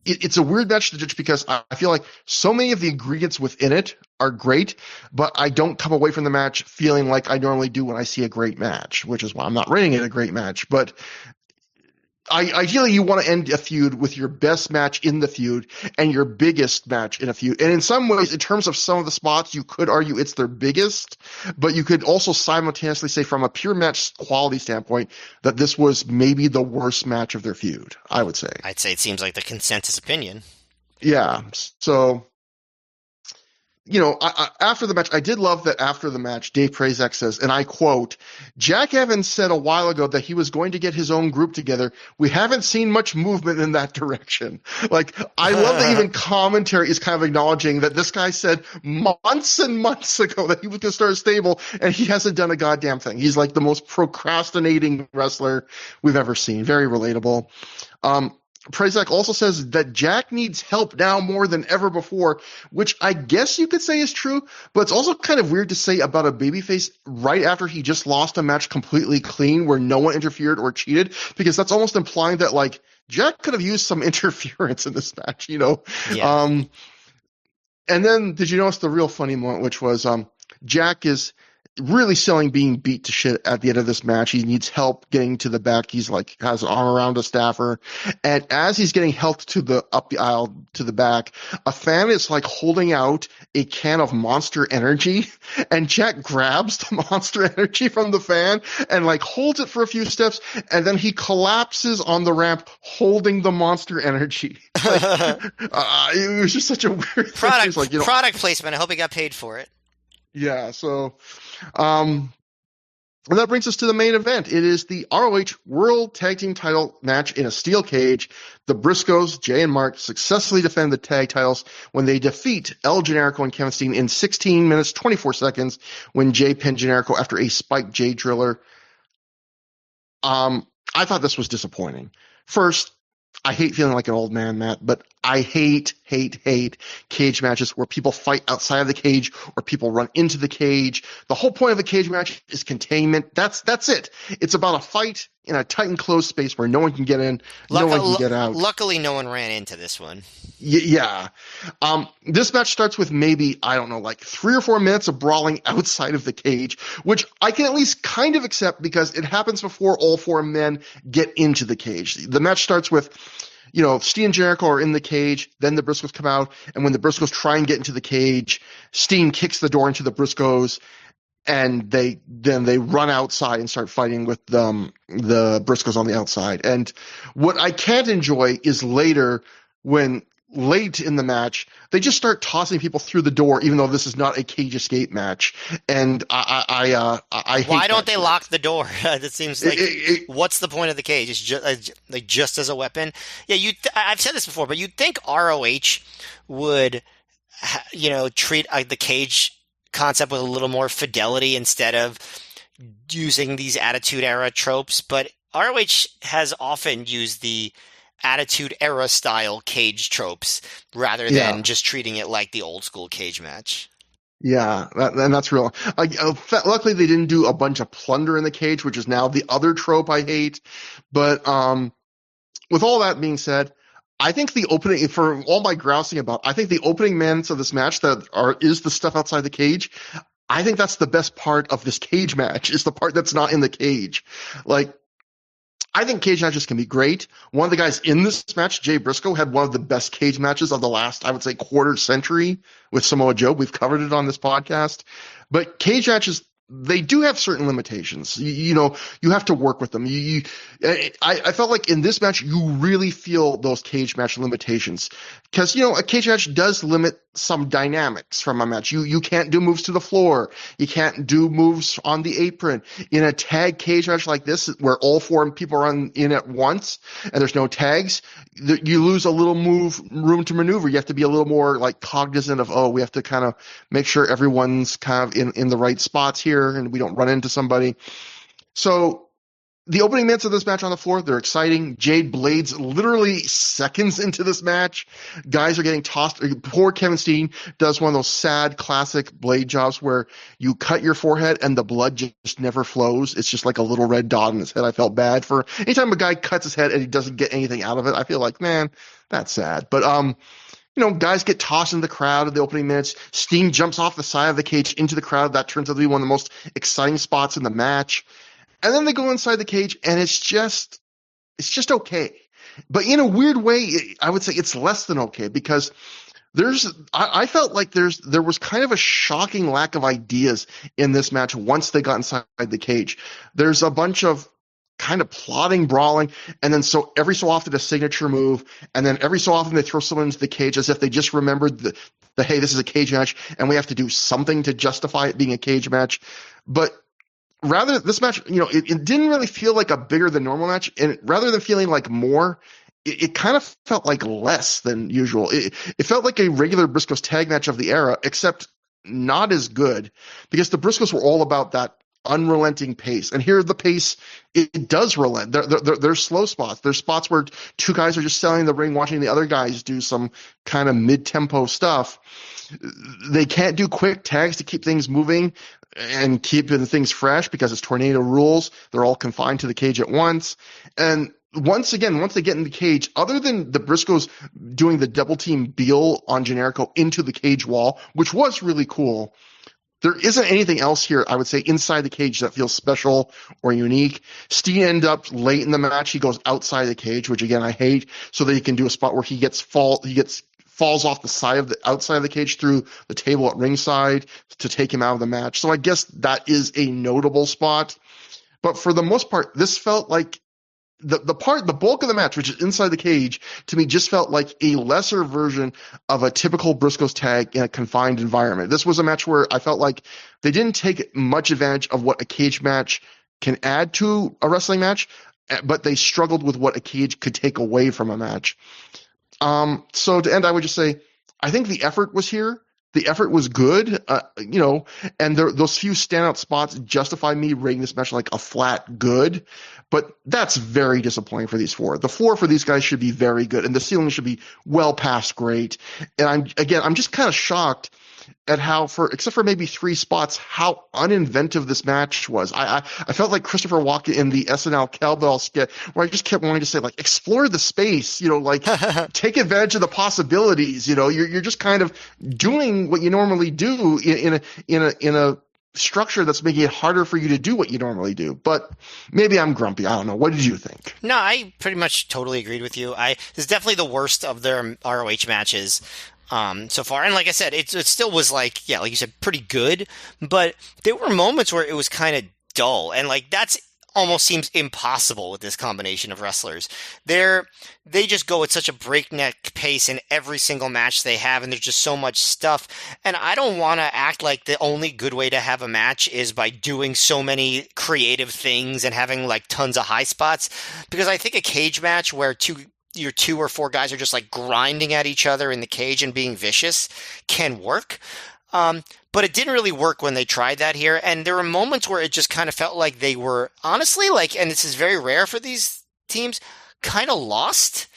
it's a weird match to judge because I feel like so many of the ingredients within it are great, but I don't come away from the match feeling like I normally do when I see a great match, which is why I'm not rating it a great match. But ideally, you want to end a feud with your best match in the feud and your biggest match in a feud. And in some ways, in terms of some of the spots, you could argue it's their biggest, but you could also simultaneously say from a pure match quality standpoint that this was maybe the worst match of their feud, I would say. I'd say it seems like the consensus opinion. Yeah. So, after the match, I did love that after the match, Dave Prazak says, and I quote, Jack Evans said a while ago that he was going to get his own group together. We haven't seen much movement in that direction. Like, I love that even commentary is kind of acknowledging that this guy said months and months ago that he was going to start a stable, and he hasn't done a goddamn thing. He's like the most procrastinating wrestler we've ever seen. Very relatable. Prazak also says that Jack needs help now more than ever before, which I guess you could say is true, but it's also kind of weird to say about a babyface right after he just lost a match completely clean where no one interfered or cheated, because that's almost implying that, like, Jack could have used some interference in this match, Yeah. And then did you notice the real funny moment, which was Jack is really selling being beat to shit at the end of this match. He needs help getting to the back. He's like has an arm around a staffer. And as he's getting helped up the aisle to the back, a fan is like holding out a can of Monster Energy, and Jack grabs the Monster Energy from the fan and like holds it for a few steps, and then he collapses on the ramp holding the Monster Energy. Like, it was just such a weird thing. Like, product placement. I hope he got paid for it. Yeah, so and that brings us to the main event. It is the ROH World Tag Team Title match in a steel cage. The Briscoes, Jay and Mark, successfully defend the tag titles when they defeat El Generico and Kevin Steen in 16 minutes, 24 seconds when Jay pinned Generico after a spiked Jay Driller. I thought this was disappointing. First, I hate feeling like an old man, Matt, but I hate cage matches where people fight outside of the cage or people run into the cage. The whole point of a cage match is containment. That's it. It's about a fight in a tight and closed space where no one can get in, no one can get out. Luckily, no one ran into this one. Yeah. This match starts with maybe, I don't know, like 3 or 4 minutes of brawling outside of the cage, which I can at least kind of accept because it happens before all 4 men get into the cage. The match starts with, Steen and Jericho are in the cage, then the Briscoes come out, and when the Briscoes try and get into the cage, Steen kicks the door into the Briscoes, and they run outside and start fighting with the Briscoes on the outside. And what I can't enjoy is later when late in the match, they just start tossing people through the door, even though this is not a cage escape match. And I hate Why don't that. they lock the door? It seems like what's the point of the cage? It's just as a weapon. Yeah, I've said this before, but you'd think ROH would, treat the cage concept with a little more fidelity instead of using these Attitude Era tropes. But ROH has often used the Attitude Era style cage tropes rather than just treating it like the old school cage match. Yeah, and that's real. Luckily, they didn't do a bunch of plunder in the cage, which is now the other trope I hate. But with all that being said, I think the opening, for all my grousing about, I think the opening minutes of this match is the stuff outside the cage. I think that's the best part of this cage match, is the part that's not in the cage. Like, I think cage matches can be great. One of the guys in this match, Jay Briscoe, had one of the best cage matches of the last, I would say, quarter century with Samoa Joe. We've covered it on this podcast. But cage matches, they do have certain limitations. You have to work with them. I felt like in this match, you really feel those cage match limitations. Because, a cage match does limit some dynamics from a match. You can't do moves to the floor. You can't do moves on the apron. In a tag cage match like this, where all 4 people are in at once, and there's no tags, you lose a little room to maneuver. You have to be a little more like cognizant of, we have to kind of make sure everyone's kind of in the right spots here and we don't run into somebody. So the opening minutes of this match on the floor, they're exciting. Jade blades literally seconds into this match. Guys are getting tossed. Poor Kevin Steen does one of those sad classic blade jobs where you cut your forehead and the blood just never flows. It's just like a little red dot on his head. I felt bad for anytime a guy cuts his head and he doesn't get anything out of it. I feel like, man, That's sad. But guys get tossed into the crowd in the opening minutes. Steen jumps off the side of the cage into the crowd. That turns out to be one of the most exciting spots in the match. And then they go inside the cage, and it's just okay. But in a weird way, I would say it's less than okay because I felt like there was kind of a shocking lack of ideas in this match once they got inside the cage. There's a bunch of kind of plotting, brawling, and then every so often a signature move, and then every so often they throw someone into the cage as if they just remembered the hey, this is a cage match, and we have to do something to justify it being a cage match. But rather, this match, it didn't really feel like a bigger than normal match, and rather than feeling like more, it kind of felt like less than usual. It felt like a regular Briscoes tag match of the era, except not as good, because the Briscoes were all about that unrelenting pace. And here the pace, it does relent. There's slow spots. There's spots where two guys are just selling the ring, watching the other guys do some kind of mid-tempo stuff. They can't do quick tags to keep things moving and keeping things fresh because it's tornado rules. They're all confined to the cage at once. And once they get in the cage, other than the Briscoes doing the double team Beal on Generico into the cage wall, which was really cool, there isn't anything else here, I would say, inside the cage that feels special or unique. Steen ended up late in the match. He goes outside the cage, which again I hate, so that he can do a spot where he falls off the side of the outside of the cage through the table at ringside to take him out of the match. So I guess that is a notable spot. But for the most part, this felt like the bulk of the match, which is inside the cage, to me just felt like a lesser version of a typical Briscoes tag in a confined environment. This was a match where I felt like they didn't take much advantage of what a cage match can add to a wrestling match, but they struggled with what a cage could take away from a match. So to end, I would just say, I think the effort was here. The effort was good, and those few standout spots justify me rating this match like a flat good, but that's very disappointing for these four. The floor for these guys should be very good, and the ceiling should be well past great. And I'm just kind of shocked at how, except for maybe three spots, how uninventive this match was. I felt like Christopher Walken in the SNL cowbell skit, where I just kept wanting to say, like, explore the space, take advantage of the possibilities. You're just kind of doing what you normally do in a structure that's making it harder for you to do what you normally do. But maybe I'm grumpy. I don't know. What did you think? No, I pretty much totally agreed with you. This is definitely the worst of their ROH matches so far. And like I said, it still was like you said, pretty good, but there were moments where it was kind of dull, and like that's almost seems impossible with this combination of wrestlers. They just go at such a breakneck pace in every single match they have, and there's just so much stuff. And I don't want to act like the only good way to have a match is by doing so many creative things and having like tons of high spots, because I think a cage match where your two or four guys are just like grinding at each other in the cage and being vicious can work. But it didn't really work when they tried that here. And there were moments where it just kind of felt like they were honestly and this is very rare for these teams, kind of lost,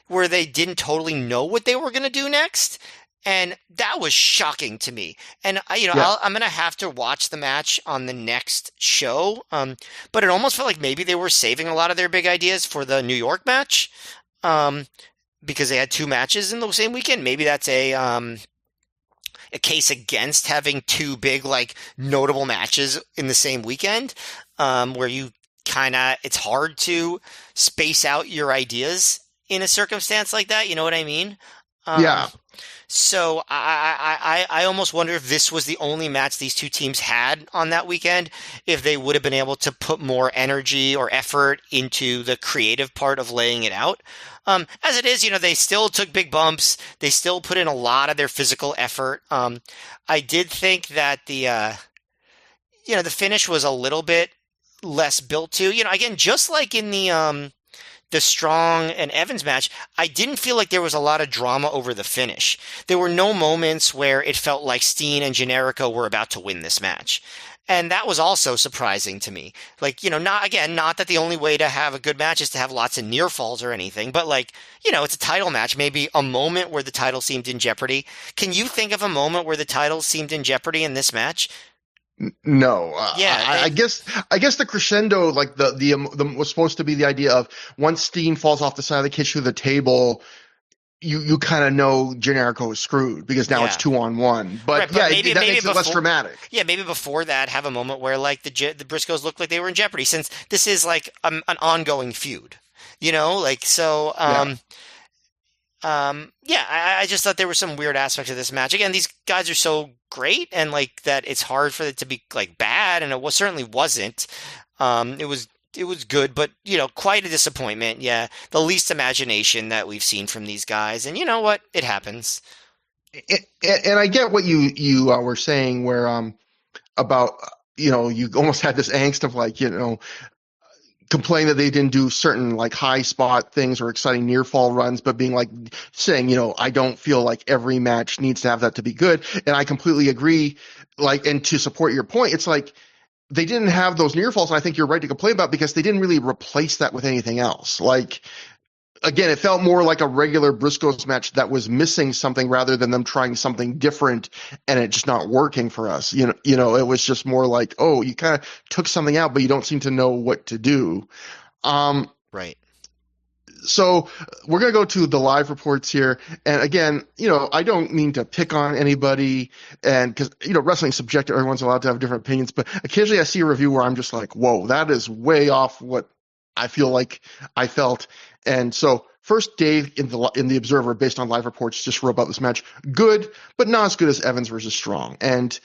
where they didn't totally know what they were going to do next. And that was shocking to me. And I'm going to have to watch the match on the next show. But it almost felt like maybe they were saving a lot of their big ideas for the New York match. Because they had two matches in the same weekend. Maybe that's a case against having two big, like, notable matches in the same weekend, where you it's hard to space out your ideas in a circumstance like that. You know what I mean? Yeah. So I almost wonder if this was the only match these two teams had on that weekend, if they would have been able to put more energy or effort into the creative part of laying it out. As it is, they still took big bumps. They still put in a lot of their physical effort. I did think that the finish was a little bit less built to. Again, just like in the Strong and Evans match, I didn't feel like there was a lot of drama over the finish. There were no moments where it felt like Steen and Generico were about to win this match. And that was also surprising to me. Like, not that the only way to have a good match is to have lots of near falls or anything, but it's a title match, maybe a moment where the title seemed in jeopardy. Can you think of a moment where the title seemed in jeopardy in this match? No, I guess the crescendo, like the was supposed to be the idea of once Steen falls off the side of the cage through the table, you kind of know Generico is screwed because now it's Yeah. 2-on-1. Right, But but yeah, maybe that maybe makes it less before dramatic. yeah, maybe before that have a moment where like the Briscoes looked like they were in jeopardy since this is like an ongoing feud. Like so Yeah. yeah, I just thought there were some weird aspects of this match. Again, these guys are so great and like that it's hard for it to be like bad, and it was certainly wasn't. It was good, but quite a disappointment. Yeah, the least imagination that we've seen from these guys, and you know what? It happens. And I get what you were saying where about you almost had this angst of like complaining that they didn't do certain like high spot things or exciting near fall runs, but being like saying, I don't feel like every match needs to have that to be good. And I completely agree. Like, and to support your point, it's like they didn't have those near falls. And I think you're right to complain about because they didn't really replace that with anything else. Like, again, it felt more like a regular Briscoes match that was missing something rather than them trying something different and it just not working for us. It was just more like, oh, you kind of took something out, but you don't seem to know what to do. Um, Right. so we're going to go to the live reports here. And again, I don't mean to pick on anybody and because, wrestling's subjective. Everyone's allowed to have different opinions, but occasionally I see a review where I'm just like, whoa, that is way off what I feel like I felt. And so first Dave in the Observer, based on live reports, just wrote about this match. Good, but not as good as Evans versus Strong. And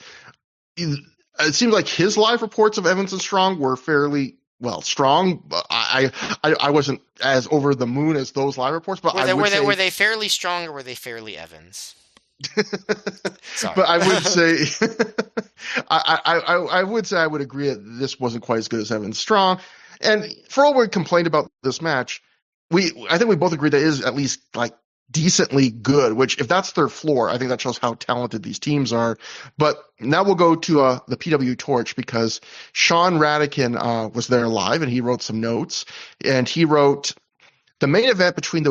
it seems like his live reports of Evans and Strong were fairly strong. I wasn't as over the moon as those live reports, but Were they fairly strong or were they fairly Evans? Sorry. But I would say I would say I would agree that this wasn't quite as good as Evans Strong. And for all we complained about this match, I think we both agree that it is at least like decently good, which if that's their floor, I think that shows how talented these teams are. But now we'll go to the PW Torch because Sean Radican was there live and he wrote some notes. And he wrote, the main event between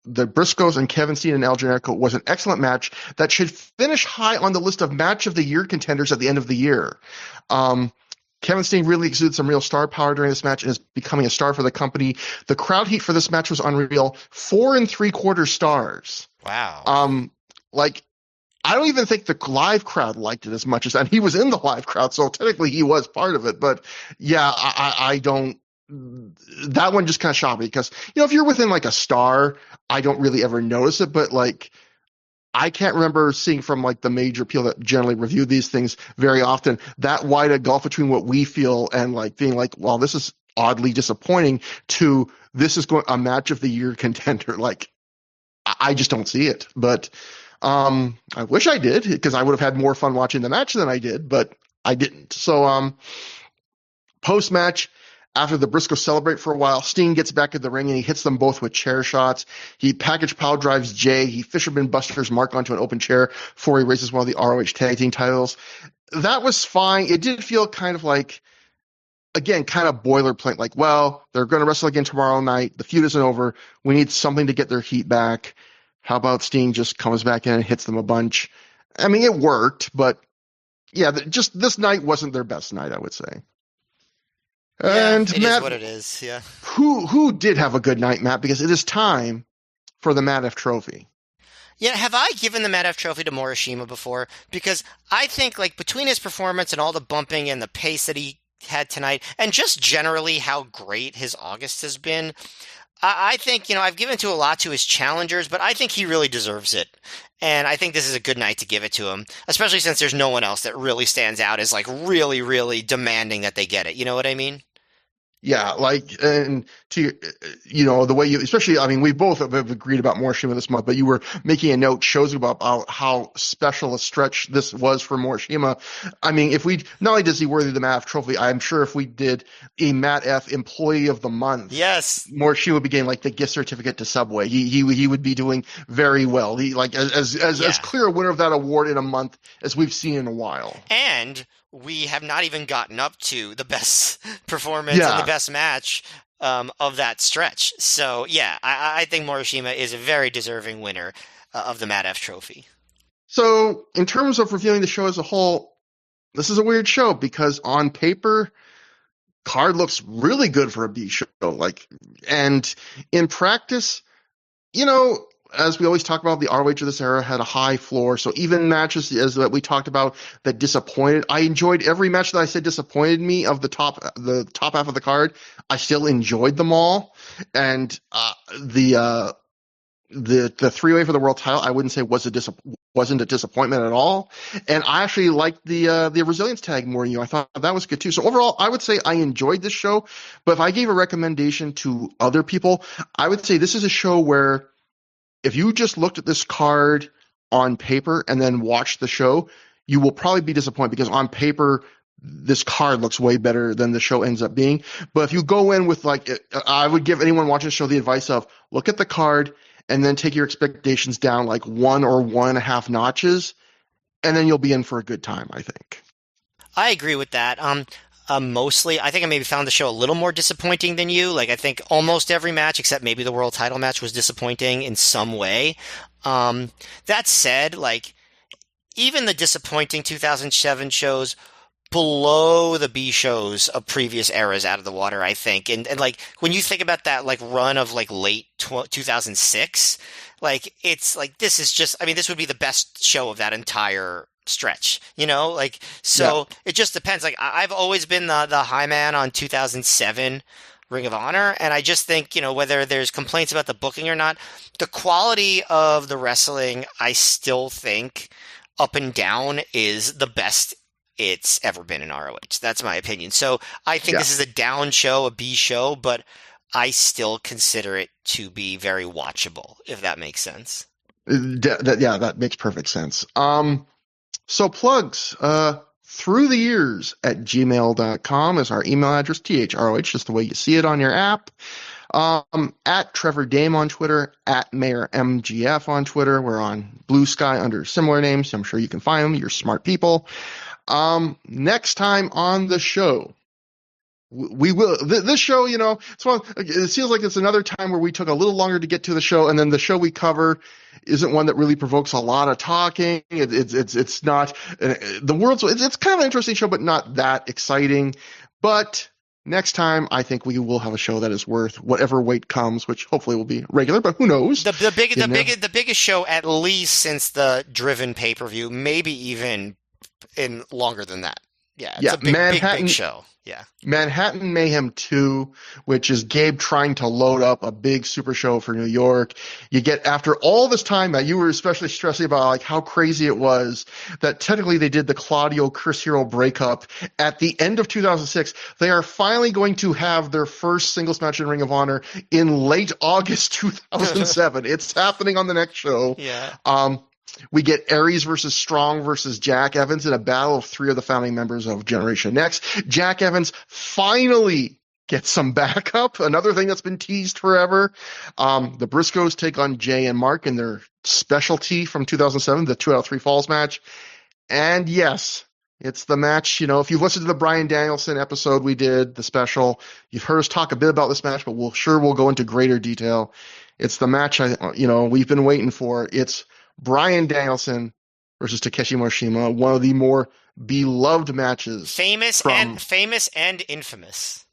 the Briscoes and Kevin Steen and El Generico was an excellent match that should finish high on the list of match of the year contenders at the end of the year. Kevin Steen really exuded some real star power during this match and is becoming a star for the company. The crowd heat for this match was unreal. 4 3/4 stars. Wow. Like, I don't even think the live crowd liked it as much as that. He was in the live crowd, so technically he was part of it. But yeah, I don't. That one just kind of shocked me because, if you're within like a star, I don't really ever notice it. But like, I can't remember seeing from like the major people that generally review these things very often that wide a gulf between what we feel and like being like, well, this is oddly disappointing to this is going a match of the year contender. Like, I just don't see it. But I wish I did because I would have had more fun watching the match than I did, but I didn't. So post match, after the Briscoes celebrate for a while, Steen gets back in the ring and he hits them both with chair shots. He package power drives Jay. He Fisherman Busters Mark onto an open chair before he raises one of the ROH tag team titles. That was fine. It did feel kind of like, again, kind of boilerplate. Like, well, they're going to wrestle again tomorrow night. The feud isn't over. We need something to get their heat back. How about Steen just comes back in and hits them a bunch? I mean, it worked, but yeah, just this night wasn't their best night, I would say. Yeah, And it Matt, is what it is. Yeah. who did have a good night, Matt? Because it is time for the Matt F. Trophy. Yeah, have I given the Matt F trophy to Morishima before? Because I think like between his performance and all the bumping and the pace that he had tonight, and just generally how great his August has been, I think, I've given to a lot to his challengers, but I think he really deserves it. And I think this is a good night to give it to him, especially since there's no one else that really stands out as like really, really demanding that they get it. You know what I mean? Yeah, like, and to, the way you, especially, I mean, we both have agreed about Morishima this month, but you were making a note shows about how special a stretch this was for Morishima. I mean, not only does he worthy the Matt F. Trophy, I'm sure if we did a Matt F. Employee of the Month, Yes. Morishima would be getting like the gift certificate to Subway. He would be doing very well. He like as clear a winner of that award in a month as we've seen in a while. And we have not even gotten up to the best performance and the best match of that stretch. So, yeah, I think Morishima is a very deserving winner of the Matt F. Trophy. So, in terms of reviewing the show as a whole, this is a weird show because on paper, card looks really good for a B show. Like, and in practice, as we always talk about, the ROH of this era had a high floor. So even matches as that we talked about that disappointed, I enjoyed every match that I said disappointed me of the top half of the card. I still enjoyed them all, and the three-way for the world title, I wouldn't say wasn't a disappointment at all. And I actually liked the resilience tag more than you. I thought that was good too. So overall, I would say I enjoyed this show. But if I gave a recommendation to other people, I would say this is a show where if you just looked at this card on paper and then watched the show, you will probably be disappointed because on paper, this card looks way better than the show ends up being. But if you go in with I would give anyone watching the show the advice of look at the card and then take your expectations down like 1.5 notches, and then you'll be in for a good time, I think. I agree with that. Mostly, I think I maybe found the show a little more disappointing than you. Like, I think almost every match, except maybe the world title match, was disappointing in some way. That said, like, even the disappointing 2007 shows blow the B shows of previous eras out of the water, I think. And like, when you think about that, like, run of, like, late 2006, like, it's like, this is just, I mean, this would be the best show of that entire stretch, like, so Yeah. it just depends. Like, I've always been the high man on 2007 Ring of Honor, and I just think, whether there's complaints about the booking or not, the quality of the wrestling, I still think up and down is the best it's ever been in ROH. That's my opinion. So I think Yeah. this is a down show, a B show, but I still consider it to be very watchable, if that makes sense. Yeah, that makes perfect sense. So plugs, through the years at gmail.com is our email address, THROH, just the way you see it on your app. At Trevor Dame on Twitter, at Mayor MGF on Twitter. We're on Blue Sky under similar names. I'm sure you can find them. You're smart people. Next time on the show, we will. This show, it feels like it's another time where we took a little longer to get to the show, and then the show we cover isn't one that really provokes a lot of talking. It's not the world's. It's kind of an interesting show, but not that exciting. But next time, I think we will have a show that is worth whatever weight comes, which hopefully will be regular, but who knows? The biggest show, at least since the Driven pay-per-view, maybe even in longer than that. Yeah, it's a big show. Yeah. Manhattan Mayhem 2, which is Gabe trying to load up a big super show for New York. You get, after all this time that you were especially stressing about, like, how crazy it was that technically they did the Claudio Chris Hero breakup at the end of 2006. They are finally going to have their first singles match in Ring of Honor in late August 2007. It's happening on the next show. Yeah. We get Aries versus Strong versus Jack Evans in a battle of three of the founding members of Generation X. Jack Evans finally gets some backup. Another thing that's been teased forever. The Briscoes take on Jay and Mark in their specialty from 2007, the 2 out of 3 falls match. And yes, it's the match. If you've listened to the Bryan Danielson episode we did, the special, you've heard us talk a bit about this match, but we'll go into greater detail. It's the match we've been waiting for. It's Bryan Danielson versus Takeshi Morishima, one of the more beloved matches. Famous and infamous.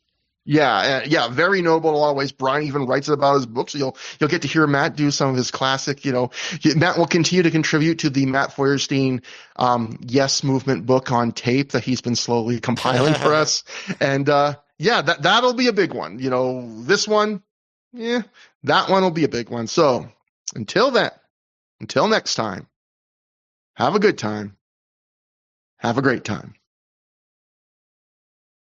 Yeah, very noble in a lot of ways. Bryan even writes about his books. So you'll get to hear Matt do some of his classic. Matt will continue to contribute to the Matt Feuerstein Yes Movement book on tape that he's been slowly compiling for us. And that'll be a big one. This one, that one will be a big one. So until next time, have a good time. Have a great time.